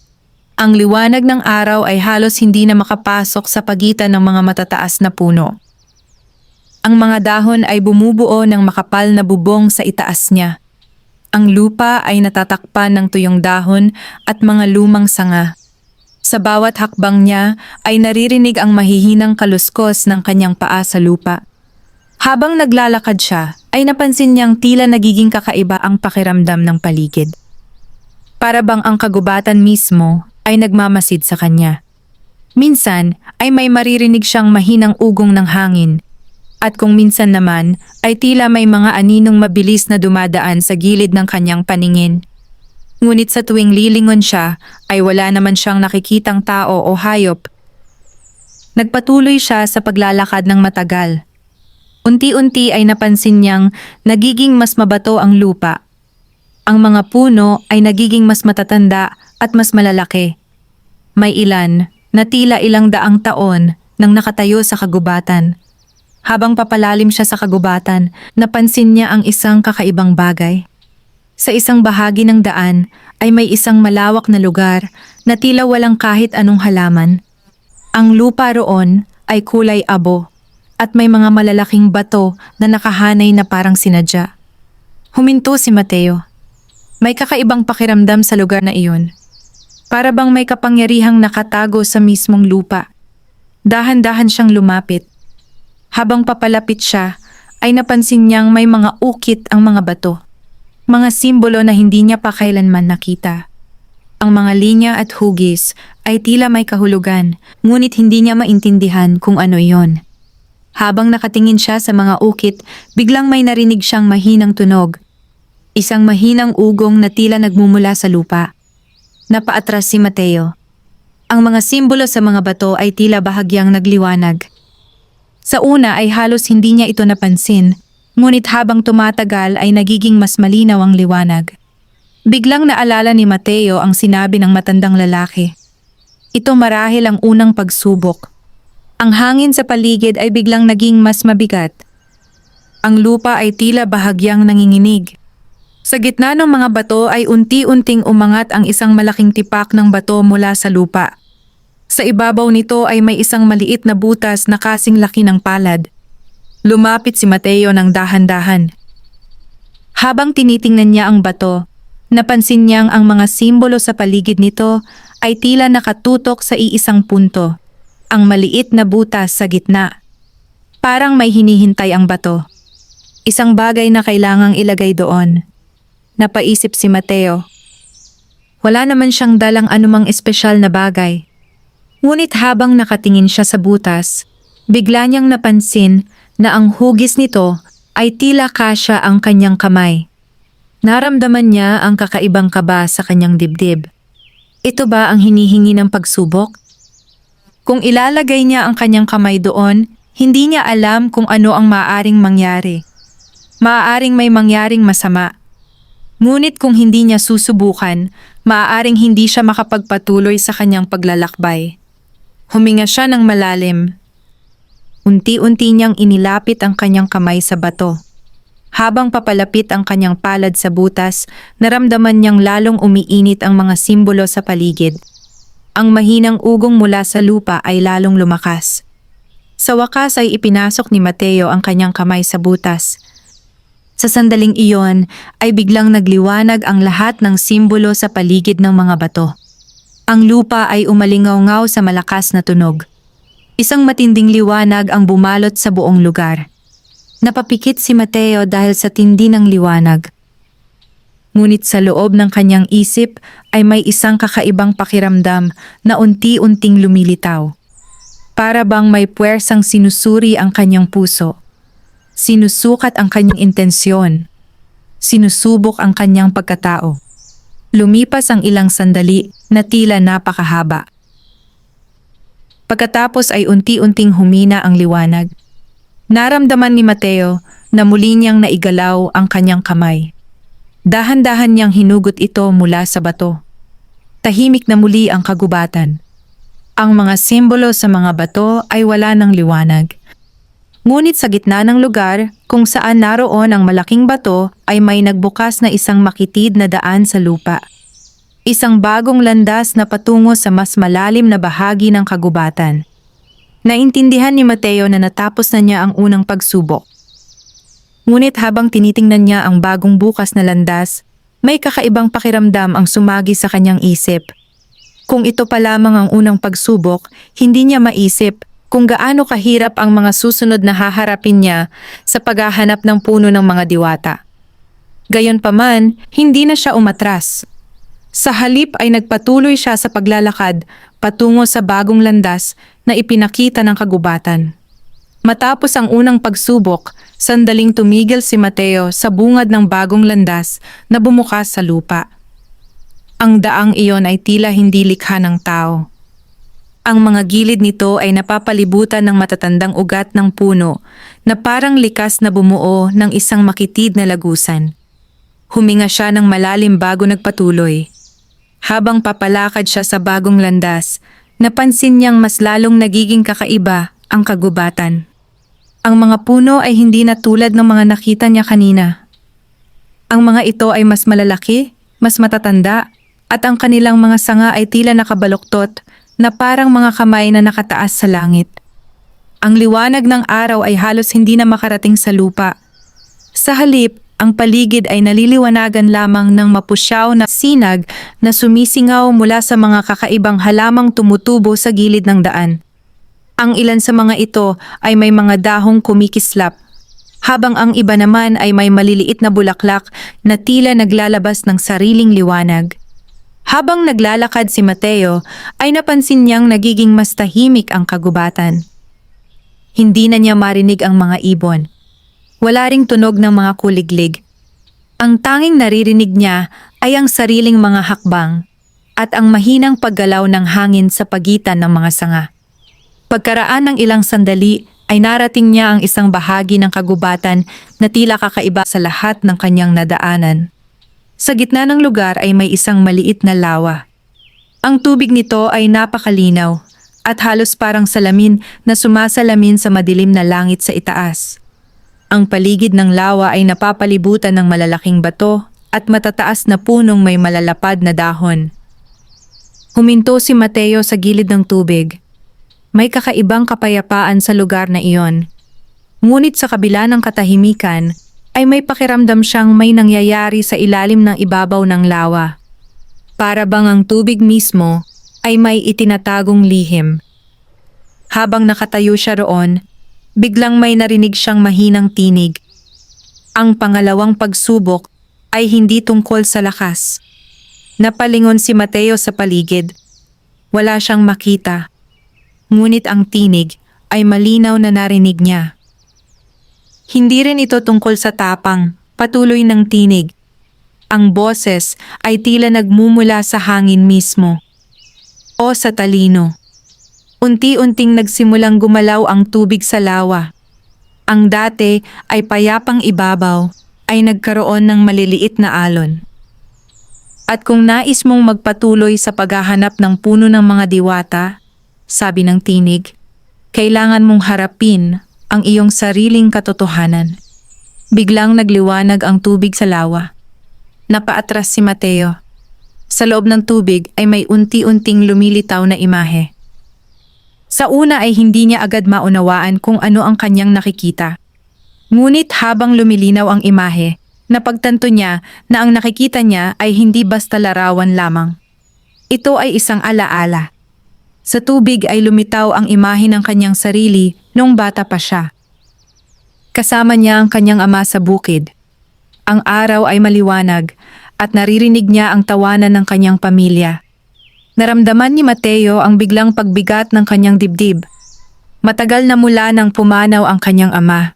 Speaker 1: Ang liwanag ng araw ay halos hindi na makapasok sa pagitan ng mga matataas na puno. Ang mga dahon ay bumubuo ng makapal na bubong sa itaas niya. Ang lupa ay natatakpan ng tuyong dahon at mga lumang sanga. Sa bawat hakbang niya ay naririnig ang mahihinang kaluskos ng kanyang paa sa lupa. Habang naglalakad siya, ay napansin niyang tila nagiging kakaiba ang pakiramdam ng paligid. Para bang ang kagubatan mismo ay nagmamasid sa kanya. Minsan ay may maririnig siyang mahinang ugong ng hangin. At kung minsan naman ay tila may mga aninong mabilis na dumadaan sa gilid ng kanyang paningin. Ngunit sa tuwing lilingon siya ay wala naman siyang nakikitang tao o hayop. Nagpatuloy siya sa paglalakad ng matagal. Unti-unti ay napansin niyang nagiging mas mabato ang lupa. Ang mga puno ay nagiging mas matatanda at mas malalaki. May ilan na tila ilang daang taon nang nakatayo sa kagubatan. Habang papalalim siya sa kagubatan, napansin niya ang isang kakaibang bagay. Sa isang bahagi ng daan ay may isang malawak na lugar na tila walang kahit anong halaman. Ang lupa roon ay kulay abo at may mga malalaking bato na nakahanay na parang sinadya. Huminto si Mateo. May kakaibang pakiramdam sa lugar na iyon. Para bang may kapangyarihang nakatago sa mismong lupa. Dahan-dahan siyang lumapit. Habang papalapit siya, ay napansin niyang may mga ukit ang mga bato. Mga simbolo na hindi niya pa kailanman nakita. Ang mga linya at hugis ay tila may kahulugan, ngunit hindi niya maintindihan kung ano iyon. Habang nakatingin siya sa mga ukit, biglang may narinig siyang mahinang tunog. Isang mahinang ugong na tila nagmumula sa lupa. Napaatras si Mateo. Ang mga simbolo sa mga bato ay tila bahagyang nagliwanag. Sa una ay halos hindi niya ito napansin, ngunit habang tumatagal ay nagiging mas malinaw ang liwanag. Biglang naalala ni Mateo ang sinabi ng matandang lalaki. Ito marahil ang unang pagsubok. Ang hangin sa paligid ay biglang naging mas mabigat. Ang lupa ay tila bahagyang nanginginig. Sa gitna ng mga bato ay unti-unting umangat ang isang malaking tipak ng bato mula sa lupa. Sa ibabaw nito ay may isang maliit na butas na kasing laki ng palad. Lumapit si Mateo ng dahan-dahan. Habang tinitingnan niya ang bato, napansin niyang ang mga simbolo sa paligid nito ay tila nakatutok sa iisang punto, ang maliit na butas sa gitna. Parang may hinihintay ang bato. Isang bagay na kailangang ilagay doon. Napaisip si Mateo. Wala naman siyang dalang anumang espesyal na bagay. Ngunit habang nakatingin siya sa butas, bigla niyang napansin na ang hugis nito ay tila kasya ang kanyang kamay. Naramdaman niya ang kakaibang kaba sa kanyang dibdib. Ito ba ang hinihingi ng pagsubok? Kung ilalagay niya ang kanyang kamay doon, hindi niya alam kung ano ang maaaring mangyari. Maaaring may mangyaring masama. Ngunit kung hindi niya susubukan, maaaring hindi siya makapagpatuloy sa kanyang paglalakbay. Huminga siya ng malalim. Unti-unti niyang inilapit ang kanyang kamay sa bato. Habang papalapit ang kanyang palad sa butas, naramdaman niyang lalong umiinit ang mga simbolo sa paligid. Ang mahinang ugong mula sa lupa ay lalong lumakas. Sa wakas ay ipinasok ni Mateo ang kanyang kamay sa butas. Sa sandaling iyon ay biglang nagliwanag ang lahat ng simbolo sa paligid ng mga bato. Ang lupa ay umalingaw-ngaw sa malakas na tunog. Isang matinding liwanag ang bumalot sa buong lugar. Napapikit si Mateo dahil sa tindi ng liwanag. Ngunit sa loob ng kanyang isip ay may isang kakaibang pakiramdam na unti-unting lumilitaw. Para bang may puwersang sinusuri ang kanyang puso. Sinusukat ang kanyang intensyon. Sinusubok ang kanyang pagkatao. Lumipas ang ilang sandali na tila napakahaba. Pagkatapos ay unti-unting humina ang liwanag. Naramdaman ni Mateo na muli niyang naigalaw ang kanyang kamay. Dahan-dahan niyang hinugot ito mula sa bato. Tahimik na muli ang kagubatan. Ang mga simbolo sa mga bato ay wala ng liwanag. Ngunit sa gitna ng lugar kung saan naroon ang malaking bato ay may nagbukas na isang makitid na daan sa lupa. Isang bagong landas na patungo sa mas malalim na bahagi ng kagubatan. Naintindihan ni Mateo na natapos na niya ang unang pagsubok. Ngunit habang tinitingnan niya ang bagong bukas na landas, may kakaibang pakiramdam ang sumagi sa kanyang isip. Kung ito pa lamang ang unang pagsubok, hindi niya maisip kung gaano kahirap ang mga susunod na haharapin niya sa paghahanap ng puno ng mga diwata. Gayunpaman, hindi na siya umatras. Sa halip ay nagpatuloy siya sa paglalakad patungo sa bagong landas na ipinakita ng kagubatan. Matapos ang unang pagsubok, sandaling tumigil si Mateo sa bungad ng bagong landas na bumukas sa lupa. Ang daang iyon ay tila hindi likha ng tao. Ang mga gilid nito ay napapalibutan ng matatandang ugat ng puno na parang likas na bumuo ng isang makitid na lagusan. Huminga siya ng malalim bago nagpatuloy. Habang papalakad siya sa bagong landas, napansin niyang mas lalong nagiging kakaiba ang kagubatan. Ang mga puno ay hindi na tulad ng mga nakita niya kanina. Ang mga ito ay mas malalaki, mas matatanda, at ang kanilang mga sanga ay tila nakabaluktot na parang mga kamay na nakataas sa langit. Ang liwanag ng araw ay halos hindi na makarating sa lupa. Sa halip, ang paligid ay naliliwanagan lamang ng mapusyaw na sinag na sumisingaw mula sa mga kakaibang halamang tumutubo sa gilid ng daan. Ang ilan sa mga ito ay may mga dahong kumikislap, habang ang iba naman ay may maliliit na bulaklak na tila naglalabas ng sariling liwanag. Habang naglalakad si Mateo, ay napansin niyang nagiging mas tahimik ang kagubatan. Hindi na niya marinig ang mga ibon. Wala ring tunog ng mga kuliglig. Ang tanging naririnig niya ay ang sariling mga hakbang at ang mahinang paggalaw ng hangin sa pagitan ng mga sanga. Pagkaraan ng ilang sandali ay narating niya ang isang bahagi ng kagubatan na tila kakaiba sa lahat ng kanyang nadaanan. Sa gitna ng lugar ay may isang maliit na lawa. Ang tubig nito ay napakalinaw at halos parang salamin na sumasalamin sa madilim na langit sa itaas. Ang paligid ng lawa ay napapalibutan ng malalaking bato at matataas na punong may malalapad na dahon. Huminto si Mateo sa gilid ng tubig. May kakaibang kapayapaan sa lugar na iyon. Ngunit sa kabila ng katahimikan, ay may pakiramdam siyang may nangyayari sa ilalim ng ibabaw ng lawa. Para bang ang tubig mismo ay may itinatagong lihim. Habang nakatayo siya roon, biglang may narinig siyang mahinang tinig. Ang pangalawang pagsubok ay hindi tungkol sa lakas. Napalingon si Mateo sa paligid. Wala siyang makita. Ngunit ang tinig ay malinaw na narinig niya. Hindi rin ito tungkol sa tapang, patuloy ng tinig. Ang boses ay tila nagmumula sa hangin mismo o sa talino. Unti-unting nagsimulang gumalaw ang tubig sa lawa. Ang dati ay payapang ibabaw ay nagkaroon ng maliliit na alon. At kung nais mong magpatuloy sa paghahanap ng puno ng mga diwata, sabi ng tinig, kailangan mong harapin ang iyong sariling katotohanan. Biglang nagliwanag ang tubig sa lawa. Napaatras si Mateo. Sa loob ng tubig ay may unti-unting lumilitaw na imahe. Sa una ay hindi niya agad maunawaan kung ano ang kanyang nakikita. Ngunit habang lumilinaw ang imahe, napagtanto niya na ang nakikita niya ay hindi basta larawan lamang. Ito ay isang alaala. Sa tubig ay lumitaw ang imahe ng kanyang sarili nung bata pa siya. Kasama niya ang kanyang ama sa bukid. Ang araw ay maliwanag at naririnig niya ang tawanan ng kanyang pamilya. Naramdaman ni Mateo ang biglang pagbigat ng kanyang dibdib. Matagal na mula nang pumanaw ang kanyang ama.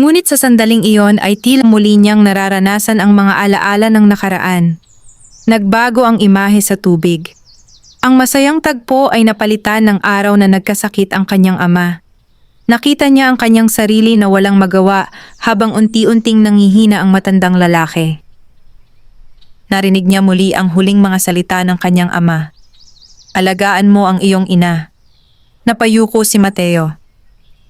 Speaker 1: Ngunit sa sandaling iyon ay tila muli niyang nararanasan ang mga alaala ng nakaraan. Nagbago ang imahe sa tubig. Ang masayang tagpo ay napalitan ng araw na nagkasakit ang kanyang ama. Nakita niya ang kanyang sarili na walang magawa habang unti-unting nangihina ang matandang lalaki. Narinig niya muli ang huling mga salita ng kanyang ama. Alagaan mo ang iyong ina. Napayuko si Mateo.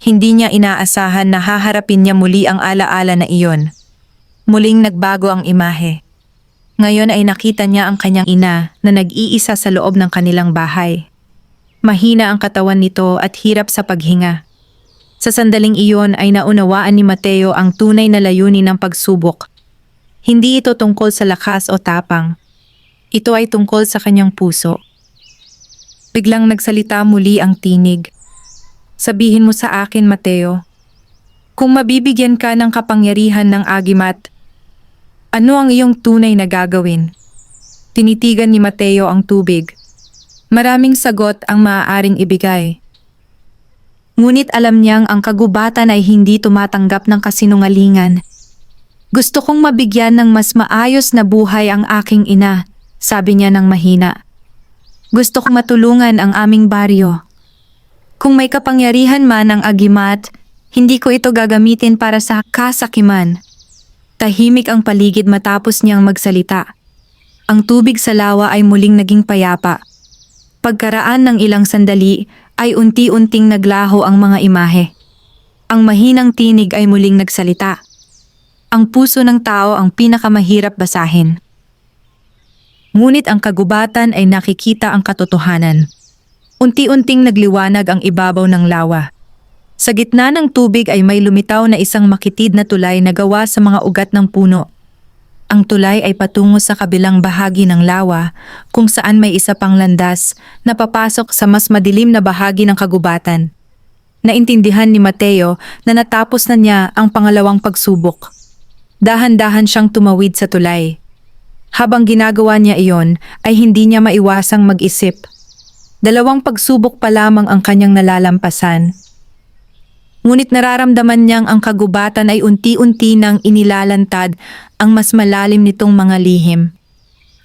Speaker 1: Hindi niya inaasahan na haharapin niya muli ang alaala na iyon. Muling nagbago ang imahe. Ngayon ay nakita niya ang kanyang ina na nag-iisa sa loob ng kanilang bahay. Mahina ang katawan nito at hirap sa paghinga. Sa sandaling iyon ay naunawaan ni Mateo ang tunay na layunin ng pagsubok. Hindi ito tungkol sa lakas o tapang. Ito ay tungkol sa kanyang puso. Biglang nagsalita muli ang tinig. Sabihin mo sa akin, Mateo, kung mabibigyan ka ng kapangyarihan ng agimat, ano ang iyong tunay na gagawin? Tinitigan ni Mateo ang tubig. Maraming sagot ang maaaring ibigay. Ngunit alam niyang ang kagubatan ay hindi tumatanggap ng kasinungalingan. Gusto kong mabigyan ng mas maayos na buhay ang aking ina, sabi niya ng mahina. Gusto kong matulungan ang aming baryo. Kung may kapangyarihan man ang agimat, hindi ko ito gagamitin para sa kasakiman. Tahimik ang paligid matapos niyang magsalita. Ang tubig sa lawa ay muling naging payapa. Pagkaraan ng ilang sandali ay unti-unting naglaho ang mga imahe. Ang mahinang tinig ay muling nagsalita. Ang puso ng tao ang pinakamahirap basahin. Ngunit ang kagubatan ay nakikita ang katotohanan. Unti-unting nagliwanag ang ibabaw ng lawa. Sa gitna ng tubig ay may lumitaw na isang makitid na tulay na gawa sa mga ugat ng puno. Ang tulay ay patungo sa kabilang bahagi ng lawa kung saan may isa pang landas na papasok sa mas madilim na bahagi ng kagubatan. Naintindihan ni Mateo na natapos na niya ang pangalawang pagsubok. Dahan-dahan siyang tumawid sa tulay. Habang ginagawa niya iyon, ay hindi niya maiwasang mag-isip. 2 pagsubok pa lamang ang kanyang nalalampasan. Ngunit nararamdaman niyang ang kagubatan ay unti-unti nang inilalantad ang mas malalim nitong mga lihim.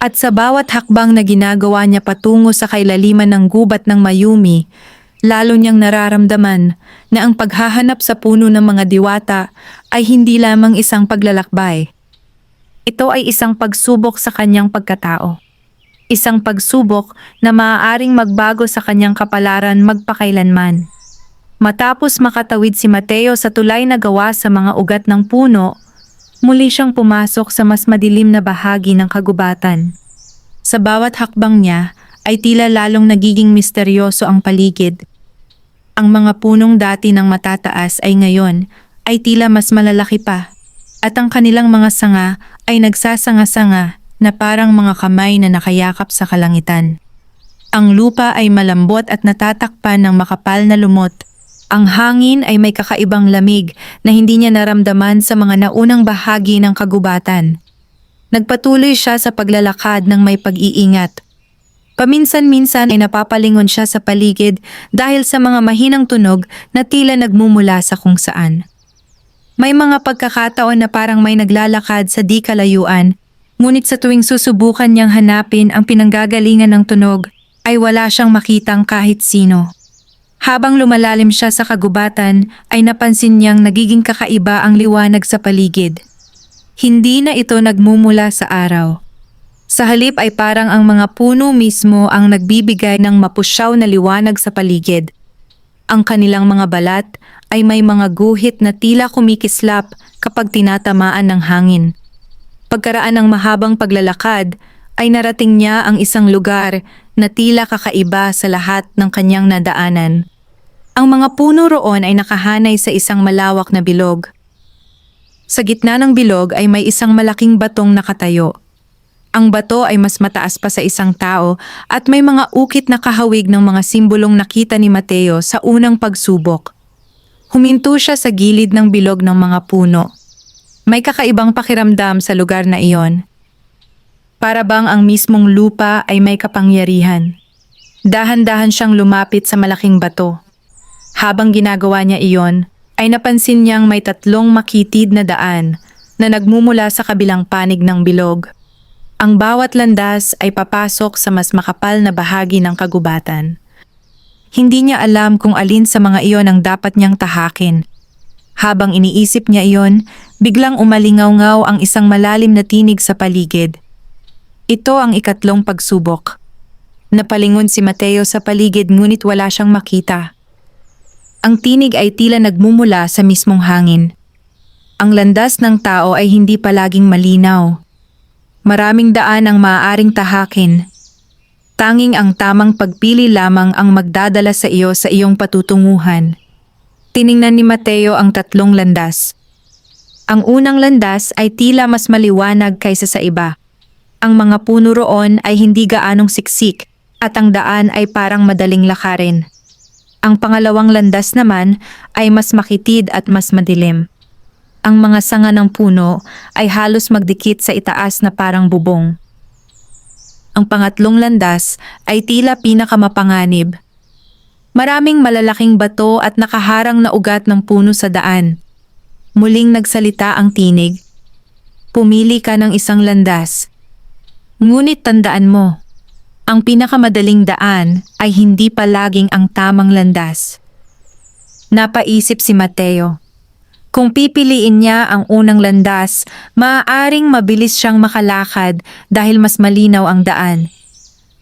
Speaker 1: At sa bawat hakbang na ginagawa niya patungo sa kailaliman ng gubat ng Mayumi, lalo niyang nararamdaman na ang paghahanap sa puno ng mga diwata ay hindi lamang isang paglalakbay. Ito ay isang pagsubok sa kanyang pagkatao. Isang pagsubok na maaaring magbago sa kanyang kapalaran magpakailanman. Matapos makatawid si Mateo sa tulay na gawa sa mga ugat ng puno, muli siyang pumasok sa mas madilim na bahagi ng kagubatan. Sa bawat hakbang niya ay tila lalong nagiging misteryoso ang paligid. Ang mga punong dati ng matataas ay ngayon ay tila mas malalaki pa, at ang kanilang mga sanga ay nagsasanga-sanga na parang mga kamay na nakayakap sa kalangitan. Ang lupa ay malambot at natatakpan ng makapal na lumot. Ang hangin ay may kakaibang lamig na hindi niya naramdaman sa mga naunang bahagi ng kagubatan. Nagpatuloy siya sa paglalakad ng may pag-iingat. Paminsan-minsan ay napapalingon siya sa paligid dahil sa mga mahinang tunog na tila nagmumula sa kung saan. May mga pagkakataon na parang may naglalakad sa di kalayuan, ngunit sa tuwing susubukan niyang hanapin ang pinanggagalingan ng tunog, ay wala siyang makitang kahit sino. Habang lumalalim siya sa kagubatan, ay napansin niyang nagiging kakaiba ang liwanag sa paligid. Hindi na ito nagmumula sa araw. Sa halip ay parang ang mga puno mismo ang nagbibigay ng mapusyaw na liwanag sa paligid. Ang kanilang mga balat ay may mga guhit na tila kumikislap kapag tinatamaan ng hangin. Pagkaraan ng mahabang paglalakad, ay narating niya ang isang lugar na tila kakaiba sa lahat ng kanyang nadaanan. Ang mga puno roon ay nakahanay sa isang malawak na bilog. Sa gitna ng bilog ay may isang malaking batong nakatayo. Ang bato ay mas mataas pa sa isang tao at may mga ukit na kahawig ng mga simbolong nakita ni Mateo sa unang pagsubok. Huminto siya sa gilid ng bilog ng mga puno. May kakaibang pakiramdam sa lugar na iyon. Para bang ang mismong lupa ay may kapangyarihan. Dahan-dahan siyang lumapit sa malaking bato. Habang ginagawa niya iyon, ay napansin niyang may 3 makitid na daan na nagmumula sa kabilang panig ng bilog. Ang bawat landas ay papasok sa mas makapal na bahagi ng kagubatan. Hindi niya alam kung alin sa mga iyon ang dapat niyang tahakin. Habang iniisip niya iyon, biglang umalingaw-ngaw ang isang malalim na tinig sa paligid. Ito ang 3 pagsubok. Napalingon si Mateo sa paligid ngunit wala siyang makita. Ang tinig ay tila nagmumula sa mismong hangin. Ang landas ng tao ay hindi palaging malinaw. Maraming daan ang maaaring tahakin. Tanging ang tamang pagpili lamang ang magdadala sa iyo sa iyong patutunguhan. Tiningnan ni Mateo ang 3 landas. Ang unang landas ay tila mas maliwanag kaysa sa iba. Ang mga puno roon ay hindi gaanong siksik at ang daan ay parang madaling lakarin. Ang pangalawang landas naman ay mas makitid at mas madilim. Ang mga sanga ng puno ay halos magdikit sa itaas na parang bubong. Ang pangatlong landas ay tila pinakamapanganib. Maraming malalaking bato at nakaharang na ugat ng puno sa daan. Muling nagsalita ang tinig. Pumili ka ng isang landas. Ngunit tandaan mo, ang pinakamadaling daan ay hindi palaging ang tamang landas. Napaisip si Mateo. Kung pipiliin niya ang unang landas, maaaring mabilis siyang makalakad dahil mas malinaw ang daan.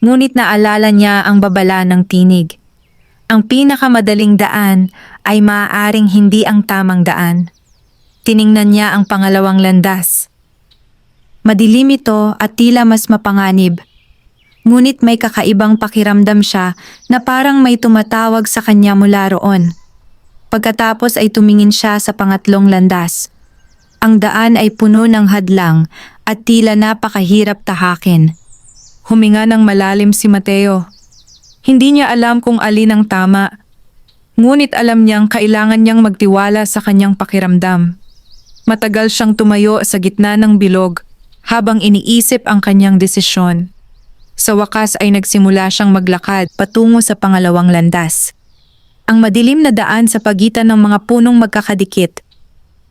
Speaker 1: Ngunit naalala niya ang babala ng tinig. Ang pinakamadaling daan ay maaaring hindi ang tamang daan. Tiningnan niya ang pangalawang landas. Madilim ito at tila mas mapanganib. Ngunit may kakaibang pakiramdam siya na parang may tumatawag sa kanya mula roon. Pagkatapos ay tumingin siya sa pangatlong landas. Ang daan ay puno ng hadlang at tila napakahirap tahakin. Huminga ng malalim si Mateo. Hindi niya alam kung alin ang tama. Ngunit alam niyang kailangan niyang magtiwala sa kanyang pakiramdam. Matagal siyang tumayo sa gitna ng bilog habang iniisip ang kanyang desisyon. Sa wakas ay nagsimula siyang maglakad patungo sa pangalawang landas. Ang madilim na daan sa pagitan ng mga punong magkakadikit.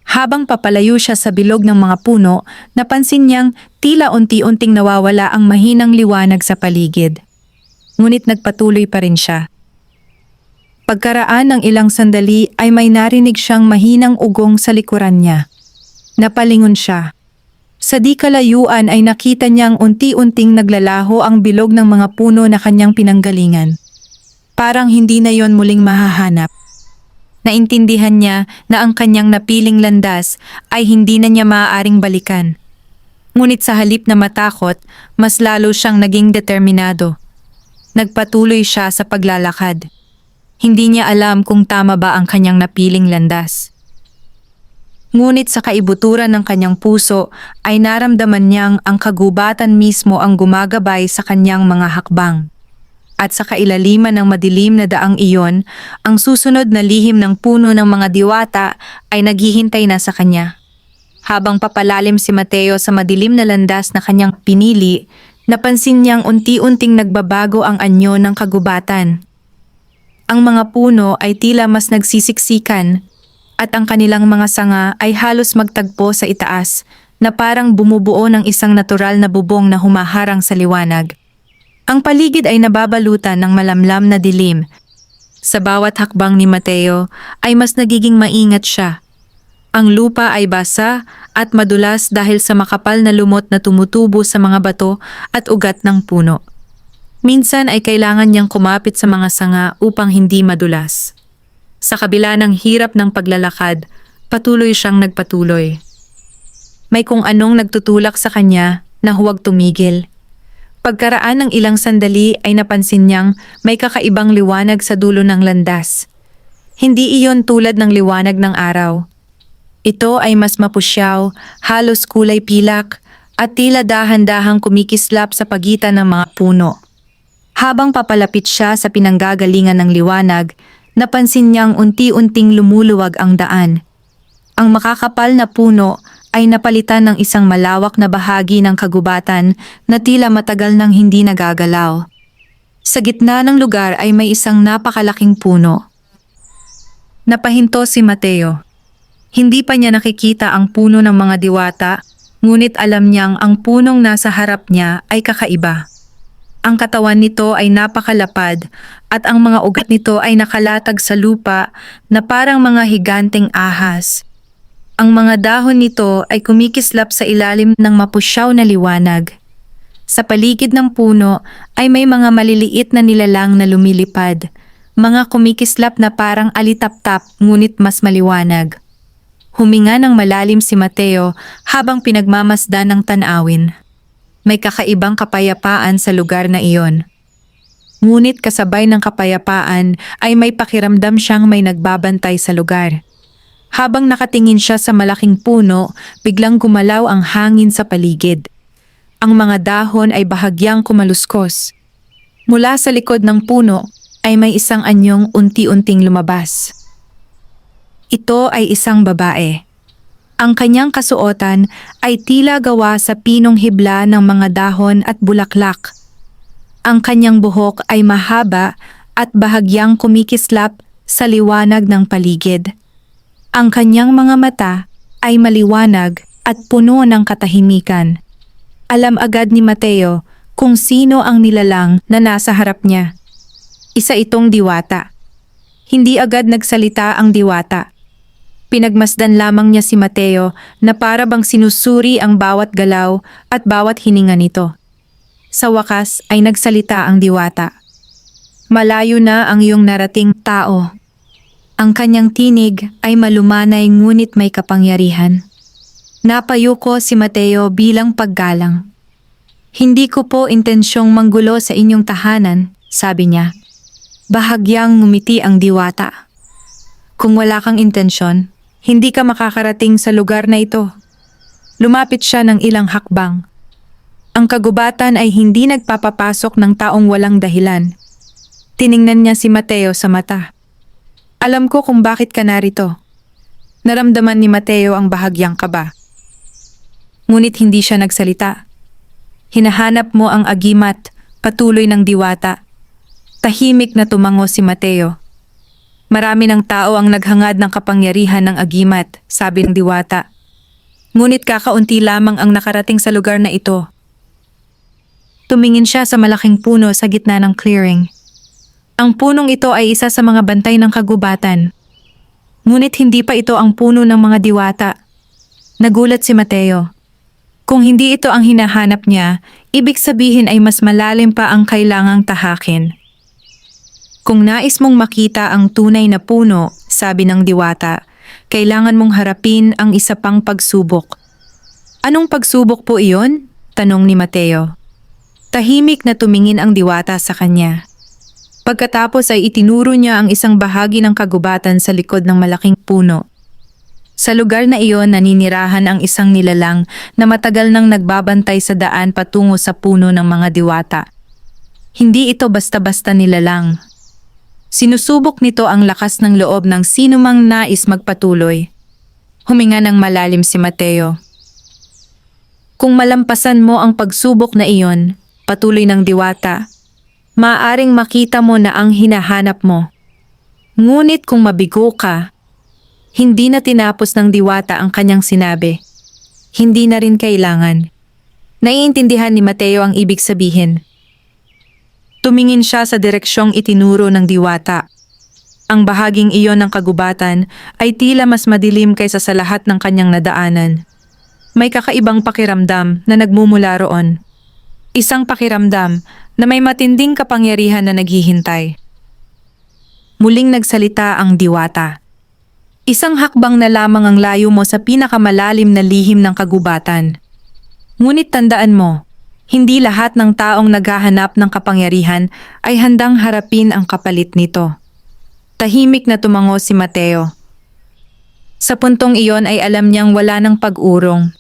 Speaker 1: Habang papalayo siya sa bilog ng mga puno, napansin niyang tila unti-unting nawawala ang mahinang liwanag sa paligid. Ngunit nagpatuloy pa rin siya. Pagkaraan ng ilang sandali ay may narinig siyang mahinang ugong sa likuran niya. Napalingon siya. Sa di kalayuan ay nakita niyang unti-unting naglalaho ang bilog ng mga puno na kanyang pinanggalingan. Parang hindi na yon muling mahahanap. Naintindihan niya na ang kanyang napiling landas ay hindi na niya maaaring balikan. Ngunit sa halip na matakot, mas lalo siyang naging determinado. Nagpatuloy siya sa paglalakad. Hindi niya alam kung tama ba ang kanyang napiling landas. Ngunit sa kaibuturan ng kanyang puso ay naramdaman niyang ang kagubatan mismo ang gumagabay sa kanyang mga hakbang. At sa kailaliman ng madilim na daang iyon, ang susunod na lihim ng puno ng mga diwata ay naghihintay na sa kanya. Habang papalalim si Mateo sa madilim na landas na kanyang pinili, napansin niyang unti-unting nagbabago ang anyo ng kagubatan. Ang mga puno ay tila mas nagsisiksikan at ang kanilang mga sanga ay halos magtagpo sa itaas na parang bumubuo ng isang natural na bubong na humaharang sa liwanag. Ang paligid ay nababalutan ng malamlam na dilim. Sa bawat hakbang ni Mateo ay mas nagiging maingat siya. Ang lupa ay basa at madulas dahil sa makapal na lumot na tumutubo sa mga bato at ugat ng puno. Minsan ay kailangan niyang kumapit sa mga sanga upang hindi madulas. Sa kabila ng hirap ng paglalakad, patuloy siyang nagpatuloy. May kung anong nagtutulak sa kanya na huwag tumigil. Pagkaraan ng ilang sandali ay napansin niyang may kakaibang liwanag sa dulo ng landas. Hindi iyon tulad ng liwanag ng araw. Ito ay mas mapusyaw, halos kulay pilak, at tila dahan-dahang kumikislap sa pagitan ng mga puno. Habang papalapit siya sa pinanggagalingan ng liwanag, napansin niyang unti-unting lumuluwag ang daan. Ang makakapal na puno ay napalitan ng isang malawak na bahagi ng kagubatan na tila matagal nang hindi nagagalaw. Sa gitna ng lugar ay may isang napakalaking puno. Napahinto si Mateo. Hindi pa niya nakikita ang puno ng mga diwata, ngunit alam niyang ang punong nasa harap niya ay kakaiba. Ang katawan nito ay napakalapad at ang mga ugat nito ay nakalatag sa lupa na parang mga higanteng ahas. Ang mga dahon nito ay kumikislap sa ilalim ng mapusyaw na liwanag. Sa paligid ng puno ay may mga maliliit na nilalang na lumilipad, mga kumikislap na parang alitap-tap ngunit mas maliwanag. Huminga ng malalim si Mateo habang pinagmamasdan ng tanawin. May kakaibang kapayapaan sa lugar na iyon. Ngunit kasabay ng kapayapaan ay may pakiramdam siyang may nagbabantay sa lugar. Habang nakatingin siya sa malaking puno, biglang gumalaw ang hangin sa paligid. Ang mga dahon ay bahagyang kumaluskos. Mula sa likod ng puno ay may isang anyong unti-unting lumabas. Ito ay isang babae. Ang kanyang kasuotan ay tila gawa sa pinong hibla ng mga dahon at bulaklak. Ang kanyang buhok ay mahaba at bahagyang kumikislap sa liwanag ng paligid. Ang kanyang mga mata ay maliwanag at puno ng katahimikan. Alam agad ni Mateo kung sino ang nilalang na nasa harap niya. Isa itong diwata. Hindi agad nagsalita ang diwata. Pinagmasdan lamang niya si Mateo na para bang sinusuri ang bawat galaw at bawat hininga nito. Sa wakas ay nagsalita ang diwata. Malayo na ang iyong narating tao. Ang kanyang tinig ay malumanay ngunit may kapangyarihan. Napayuko si Mateo bilang paggalang. Hindi ko po intensyong manggulo sa inyong tahanan, sabi niya. Bahagyang ngumiti ang diwata. Kung wala kang intensyon, hindi ka makakarating sa lugar na ito. Lumapit siya ng ilang hakbang. Ang kagubatan ay hindi nagpapapasok ng taong walang dahilan. Tiningnan niya si Mateo sa mata. Alam ko kung bakit ka narito. Naramdaman ni Mateo ang bahagyang kaba. Ngunit hindi siya nagsalita. Hinahanap mo ang agimat, patuloy ng diwata. Tahimik na tumango si Mateo. Marami ng tao ang naghangad ng kapangyarihan ng agimat, sabi ng diwata. Ngunit kakaunti lamang ang nakarating sa lugar na ito. Tumingin siya sa malaking puno sa gitna ng clearing. Ang punong ito ay isa sa mga bantay ng kagubatan. Ngunit hindi pa ito ang puno ng mga diwata. Nagulat si Mateo. Kung hindi ito ang hinahanap niya, ibig sabihin ay mas malalim pa ang kailangang tahakin. Kung nais mong makita ang tunay na puno, sabi ng diwata, kailangan mong harapin ang isa pang pagsubok. Anong pagsubok po iyon? Tanong ni Mateo. Tahimik na tumingin ang diwata sa kanya. Pagkatapos ay itinuro niya ang isang bahagi ng kagubatan sa likod ng malaking puno. Sa lugar na iyon naninirahan ang isang nilalang na matagal nang nagbabantay sa daan patungo sa puno ng mga diwata. Hindi ito basta-basta nilalang. Sinusubok nito ang lakas ng loob ng sinumang nais magpatuloy. Huminga ng malalim si Mateo. Kung malampasan mo ang pagsubok na iyon, patuloy ng diwata, maaaring makita mo na ang hinahanap mo. Ngunit kung mabigo ka, hindi na tinapos ng diwata ang kanyang sinabi. Hindi na rin kailangan. Naiintindihan ni Mateo ang ibig sabihin. Tumingin siya sa direksyong itinuro ng diwata. Ang bahaging iyon ng kagubatan ay tila mas madilim kaysa sa lahat ng kanyang nadaanan. May kakaibang pakiramdam na nagmumula roon. Isang pakiramdam na may matinding kapangyarihan na naghihintay. Muling nagsalita ang diwata. Isang hakbang na lamang ang layo mo sa pinakamalalim na lihim ng kagubatan. Ngunit tandaan mo, hindi lahat ng taong naghahanap ng kapangyarihan ay handang harapin ang kapalit nito. Tahimik na tumango si Mateo. Sa puntong iyon ay alam niyang wala ng pag-urong.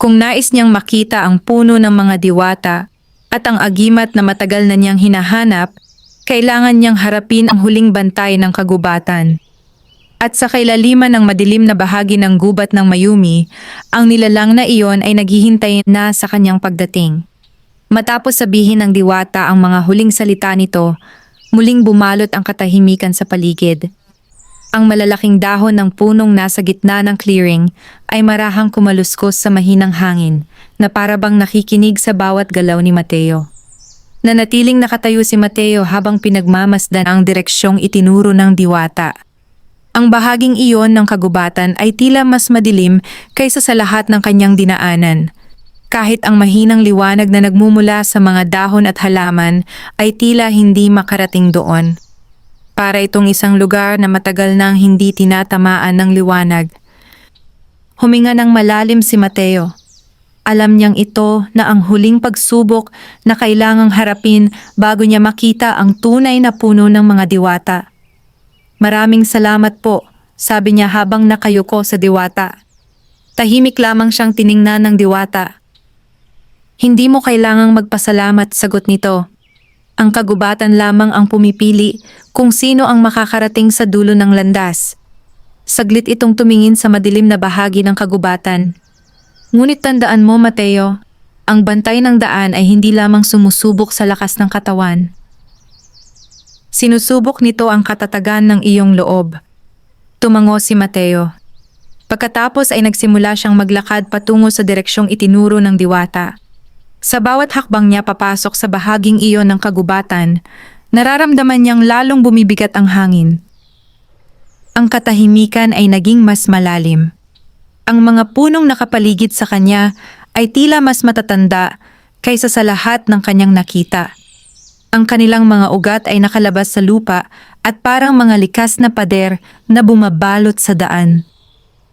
Speaker 1: Kung nais niyang makita ang puno ng mga diwata at ang agimat na matagal na niyang hinahanap, kailangan niyang harapin ang huling bantay ng kagubatan. At sa kailaliman ng madilim na bahagi ng gubat ng Mayumi, ang nilalang na iyon ay naghihintay na sa kanyang pagdating. Matapos sabihin ng diwata ang mga huling salita nito, muling bumalot ang katahimikan sa paligid. Ang malalaking dahon ng punong nasa gitna ng clearing ay marahang kumaluskos sa mahinang hangin na parabang nakikinig sa bawat galaw ni Mateo. Nanatiling nakatayo si Mateo habang pinagmamasdan ang direksyong itinuro ng diwata. Ang bahaging iyon ng kagubatan ay tila mas madilim kaysa sa lahat ng kanyang dinaanan. Kahit ang mahinang liwanag na nagmumula sa mga dahon at halaman ay tila hindi makarating doon. Para itong isang lugar na matagal nang hindi tinatamaan ng liwanag. Huminga ng malalim si Mateo. Alam niyang ito na ang huling pagsubok na kailangang harapin bago niya makita ang tunay na puno ng mga diwata. Maraming salamat po, sabi niya habang nakayuko sa diwata. Tahimik lamang siyang tiningnan ng diwata. Hindi mo kailangang magpasalamat, sagot nito. Ang kagubatan lamang ang pumipili kung sino ang makakarating sa dulo ng landas. Saglit itong tumingin sa madilim na bahagi ng kagubatan. Ngunit tandaan mo, Mateo, ang bantay ng daan ay hindi lamang sumusubok sa lakas ng katawan. Sinusubok nito ang katatagan ng iyong loob. Tumango si Mateo. Pagkatapos ay nagsimula siyang maglakad patungo sa direksyong itinuro ng diwata. Sa bawat hakbang niya papasok sa bahaging iyon ng kagubatan, nararamdaman niyang lalong bumibigat ang hangin. Ang katahimikan ay naging mas malalim. Ang mga punong nakapaligid sa kanya ay tila mas matatanda kaysa sa lahat ng kanyang nakita. Ang kanilang mga ugat ay nakalabas sa lupa at parang mga likas na pader na bumabalot sa daan.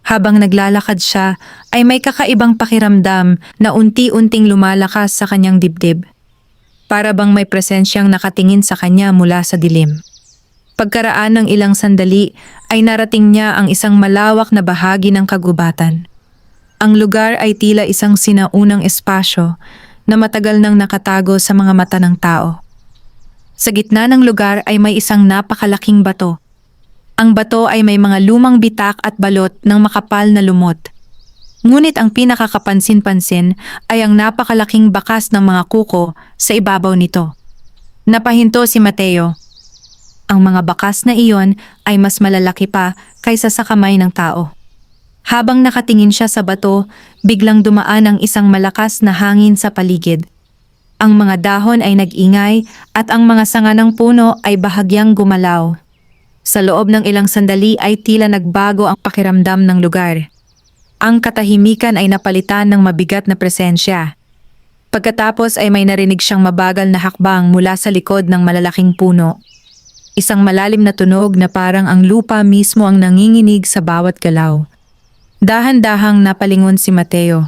Speaker 1: Habang naglalakad siya, ay may kakaibang pakiramdam na unti-unting lumalakas sa kanyang dibdib. Para bang may presensyang nakatingin sa kanya mula sa dilim. Pagkaraan ng ilang sandali, ay narating niya ang isang malawak na bahagi ng kagubatan. Ang lugar ay tila isang sinaunang espasyo na matagal nang nakatago sa mga mata ng tao. Sa gitna ng lugar ay may isang napakalaking bato. Ang bato ay may mga lumang bitak at balot ng makapal na lumot. Ngunit ang pinakakapansin-pansin ay ang napakalaking bakas ng mga kuko sa ibabaw nito. Napahinto si Mateo. Ang mga bakas na iyon ay mas malalaki pa kaysa sa kamay ng tao. Habang nakatingin siya sa bato, biglang dumaan ang isang malakas na hangin sa paligid. Ang mga dahon ay nag-ingay at ang mga sanga ng puno ay bahagyang gumalaw. Sa loob ng ilang sandali ay tila nagbago ang pakiramdam ng lugar. Ang katahimikan ay napalitan ng mabigat na presensya. Pagkatapos ay may narinig siyang mabagal na hakbang mula sa likod ng malalaking puno. Isang malalim na tunog na parang ang lupa mismo ang nanginginig sa bawat galaw. Dahan-dahang napalingon si Mateo.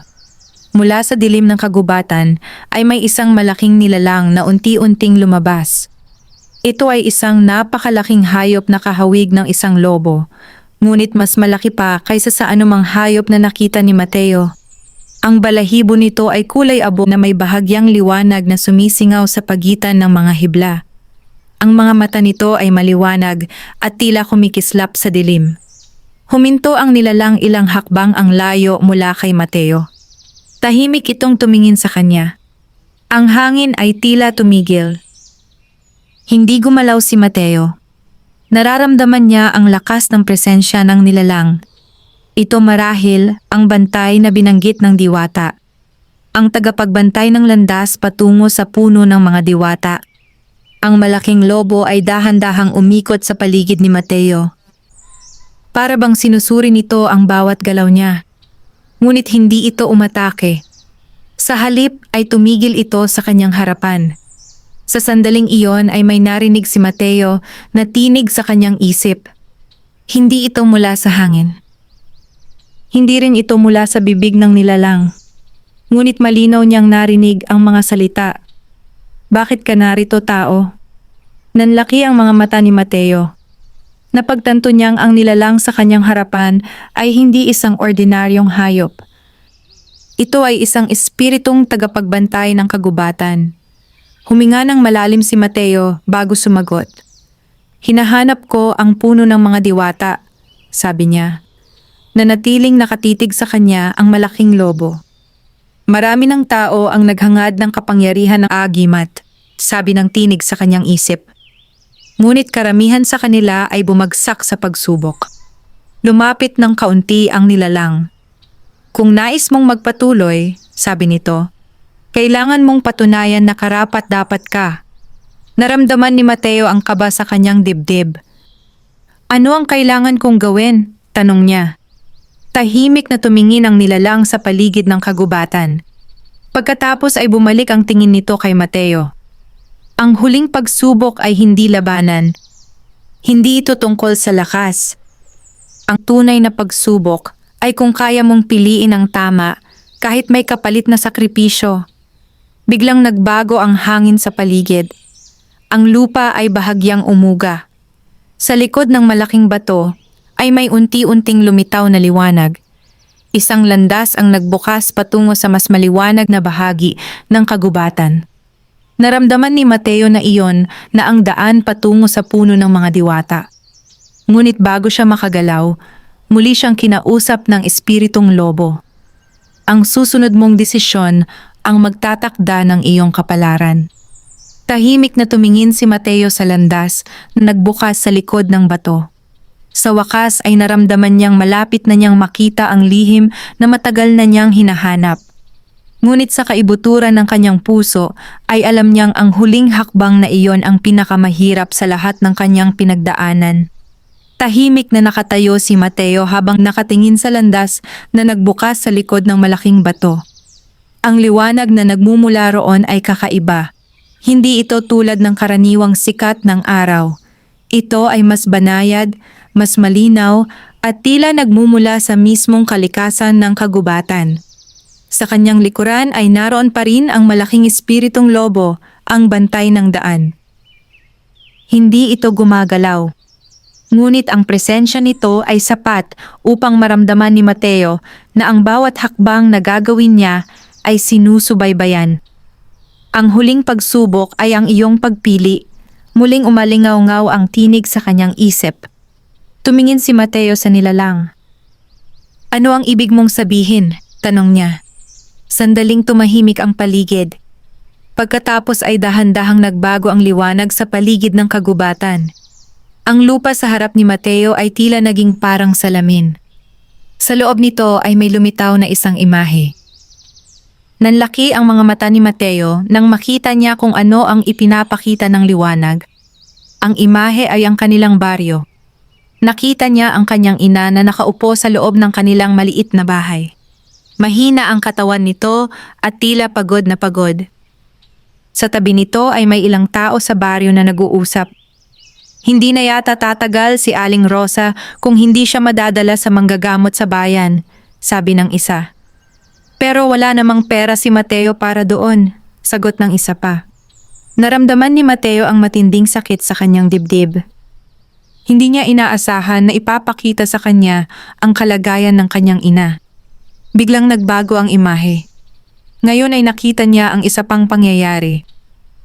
Speaker 1: Mula sa dilim ng kagubatan ay may isang malaking nilalang na unti-unting lumabas. Ito ay isang napakalaking hayop na kahawig ng isang lobo, ngunit mas malaki pa kaysa sa anumang hayop na nakita ni Mateo. Ang balahibo nito ay kulay abo na may bahagyang liwanag na sumisingaw sa pagitan ng mga hibla. Ang mga mata nito ay maliwanag at tila kumikislap sa dilim. Huminto ang nilalang ilang hakbang ang layo mula kay Mateo. Tahimik itong tumingin sa kanya. Ang hangin ay tila tumigil. Hindi gumalaw si Mateo. Nararamdaman niya ang lakas ng presensya ng nilalang. Ito marahil ang bantay na binanggit ng diwata. Ang tagapagbantay ng landas patungo sa puno ng mga diwata. Ang malaking lobo ay dahan-dahang umikot sa paligid ni Mateo. Para bang sinusuri nito ang bawat galaw niya. Ngunit hindi ito umatake. Sa halip ay tumigil ito sa kanyang harapan. Sa sandaling iyon ay may narinig si Mateo na tinig sa kanyang isip. Hindi ito mula sa hangin. Hindi rin ito mula sa bibig ng nilalang. Ngunit malinaw niyang narinig ang mga salita. Bakit ka narito, tao? Nanlaki ang mga mata ni Mateo. Napagtanto niyang ang nilalang sa kanyang harapan ay hindi isang ordinaryong hayop. Ito ay isang espiritong tagapagbantay ng kagubatan. Huminga ng malalim si Mateo bago sumagot. Hinahanap ko ang puno ng mga diwata, sabi niya. Nanatiling nakatitig sa kanya ang malaking lobo. Marami ng tao ang naghangad ng kapangyarihan ng agimat, sabi ng tinig sa kanyang isip. Ngunit karamihan sa kanila ay bumagsak sa pagsubok. Lumapit ng kaunti ang nilalang. Kung nais mong magpatuloy, sabi nito, kailangan mong patunayan na karapat-dapat ka. Naramdaman ni Mateo ang kaba sa kanyang dibdib. Ano ang kailangan kong gawin? Tanong niya. Tahimik na tumingin ang nilalang sa paligid ng kagubatan. Pagkatapos ay bumalik ang tingin nito kay Mateo. Ang huling pagsubok ay hindi labanan. Hindi ito tungkol sa lakas. Ang tunay na pagsubok ay kung kaya mong piliin ang tama kahit may kapalit na sakripisyo. Biglang nagbago ang hangin sa paligid. Ang lupa ay bahagyang umuga. Sa likod ng malaking bato ay may unti-unting lumitaw na liwanag. Isang landas ang nagbukas patungo sa mas maliwanag na bahagi ng kagubatan. Naramdaman ni Mateo na iyon na ang daan patungo sa puno ng mga diwata. Ngunit bago siya makagalaw, muli siyang kinausap ng espiritong lobo. Ang susunod mong desisyon ang magtatakda ng iyong kapalaran. Tahimik na tumingin si Mateo sa landas na nagbukas sa likod ng bato. Sa wakas ay naramdaman niyang malapit na niyang makita ang lihim na matagal na niyang hinahanap. Ngunit sa kaibuturan ng kanyang puso ay alam niyang ang huling hakbang na iyon ang pinakamahirap sa lahat ng kanyang pinagdaanan. Tahimik na nakatayo si Mateo habang nakatingin sa landas na nagbukas sa likod ng malaking bato. Ang liwanag na nagmumula roon ay kakaiba. Hindi ito tulad ng karaniwang sikat ng araw. Ito ay mas banayad, mas malinaw, at tila nagmumula sa mismong kalikasan ng kagubatan. Sa kanyang likuran ay naroon pa rin ang malaking espiritong lobo, ang bantay ng daan. Hindi ito gumagalaw. Ngunit ang presensya nito ay sapat upang maramdaman ni Mateo na ang bawat hakbang na gagawin niya ay sinusubaybayan. Ang huling pagsubok ay ang iyong pagpili. Muling umalingaw-ngaw ang tinig sa kanyang isip. Tumingin si Mateo sa nilalang. "Ano ang ibig mong sabihin?" tanong niya. Sandaling tumahimik ang paligid. Pagkatapos ay dahan-dahang nagbago ang liwanag sa paligid ng kagubatan. Ang lupa sa harap ni Mateo ay tila naging parang salamin. Sa loob nito ay may lumitaw na isang imahe. Nanlaki ang mga mata ni Mateo nang makita niya kung ano ang ipinapakita ng liwanag. Ang imahe ay ang kanilang baryo. Nakita niya ang kanyang ina na nakaupo sa loob ng kanilang maliit na bahay. Mahina ang katawan nito at tila pagod na pagod. Sa tabi nito ay may ilang tao sa baryo na nag-uusap. Hindi na yata tatagal si Aling Rosa kung hindi siya madadala sa manggagamot sa bayan, sabi ng isa. Pero wala namang pera si Mateo para doon, sagot ng isa pa. Naramdaman ni Mateo ang matinding sakit sa kanyang dibdib. Hindi niya inaasahan na ipapakita sa kanya ang kalagayan ng kanyang ina. Biglang nagbago ang imahe. Ngayon ay nakita niya ang isa pang pangyayari.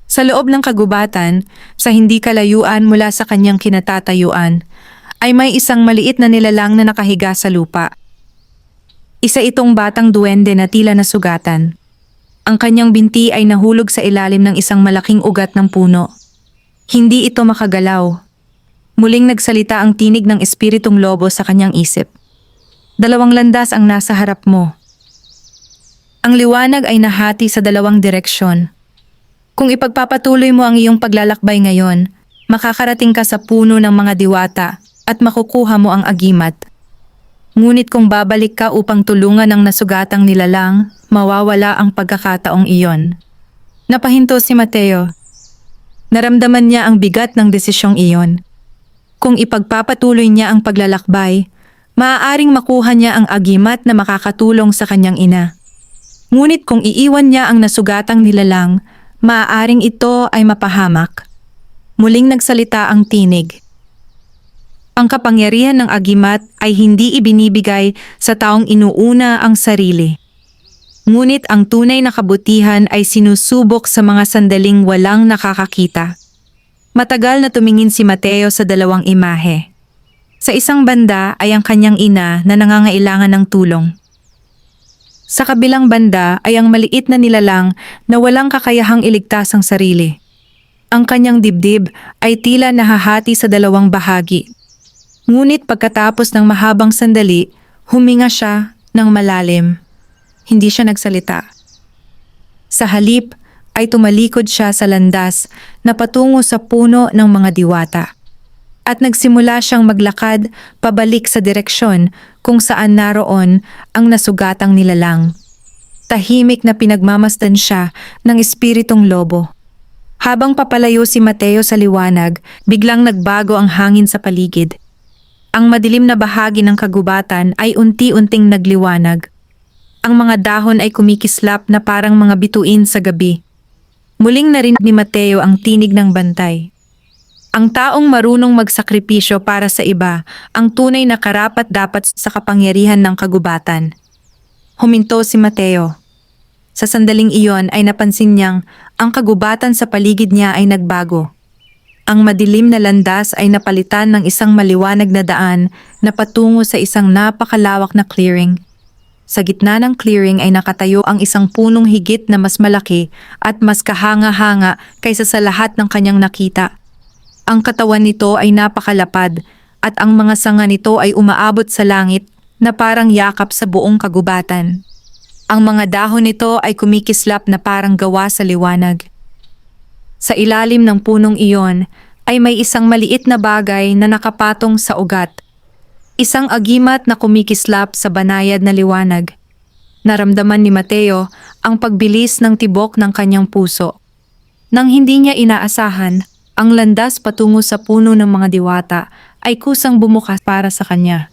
Speaker 1: Sa loob ng kagubatan, sa hindi kalayuan mula sa kanyang kinatatayuan, ay may isang maliit na nilalang na nakahiga sa lupa. Isa itong batang duwende na tila nasugatan. Ang kanyang binti ay nahulog sa ilalim ng isang malaking ugat ng puno. Hindi ito makagalaw. Muling nagsalita ang tinig ng espiritong lobo sa kanyang isip. 2 landas ang nasa harap mo. Ang liwanag ay nahati sa 2 direksyon. Kung ipagpapatuloy mo ang iyong paglalakbay ngayon, makakarating ka sa puno ng mga diwata at makukuha mo ang agimat. Ngunit kung babalik ka upang tulungan ang nasugatang nilalang, mawawala ang pagkakataong iyon. Napahinto si Mateo. Naramdaman niya ang bigat ng desisyong iyon. Kung ipagpapatuloy niya ang paglalakbay, maaaring makuha niya ang agimat na makakatulong sa kanyang ina. Ngunit kung iiwan niya ang nasugatang nilalang, maaaring ito ay mapahamak. Muling nagsalita ang tinig. Ang kapangyarihan ng agimat ay hindi ibinibigay sa taong inuuna ang sarili. Ngunit ang tunay na kabutihan ay sinusubok sa mga sandaling walang nakakakita. Matagal na tumingin si Mateo sa 2 imahe. Sa isang banda ay ang kanyang ina na nangangailangan ng tulong. Sa kabilang banda ay ang maliit na nilalang na walang kakayahang iligtas ang sarili. Ang kanyang dibdib ay tila nahahati sa 2 bahagi. Ngunit pagkatapos ng mahabang sandali, huminga siya ng malalim. Hindi siya nagsalita. Sa halip ay tumalikod siya sa landas na patungo sa puno ng mga diwata. At nagsimula siyang maglakad pabalik sa direksyon kung saan naroon ang nasugatang nilalang. Tahimik na pinagmamasdan siya ng espiritong lobo. Habang papalayo si Mateo sa liwanag, biglang nagbago ang hangin sa paligid. Ang madilim na bahagi ng kagubatan ay unti-unting nagliwanag. Ang mga dahon ay kumikislap na parang mga bituin sa gabi. Muling narinig ni Mateo ang tinig ng bantay. Ang taong marunong magsakripisyo para sa iba, ang tunay na karapat-dapat sa kapangyarihan ng kagubatan. Huminto si Mateo. Sa sandaling iyon ay napansin niyang ang kagubatan sa paligid niya ay nagbago. Ang madilim na landas ay napalitan ng isang maliwanag na daan na patungo sa isang napakalawak na clearing. Sa gitna ng clearing ay nakatayo ang isang punong higit na mas malaki at mas kahanga-hanga kaysa sa lahat ng kanyang nakita. Ang katawan nito ay napakalapad at ang mga sanga nito ay umaabot sa langit na parang yakap sa buong kagubatan. Ang mga dahon nito ay kumikislap na parang gawa sa liwanag. Sa ilalim ng punong iyon ay may isang maliit na bagay na nakapatong sa ugat. Isang agimat na kumikislap sa banayad na liwanag. Naramdaman ni Mateo ang pagbilis ng tibok ng kanyang puso. Nang hindi niya inaasahan, ang landas patungo sa puno ng mga diwata ay kusang bumukas para sa kanya.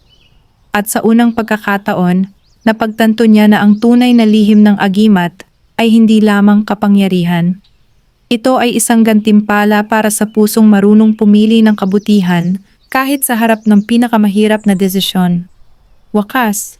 Speaker 1: At sa unang pagkakataon, napagtanto niya na ang tunay na lihim ng agimat ay hindi lamang kapangyarihan. Ito ay isang gantimpala para sa pusong marunong pumili ng kabutihan kahit sa harap ng pinakamahirap na desisyon. Wakas,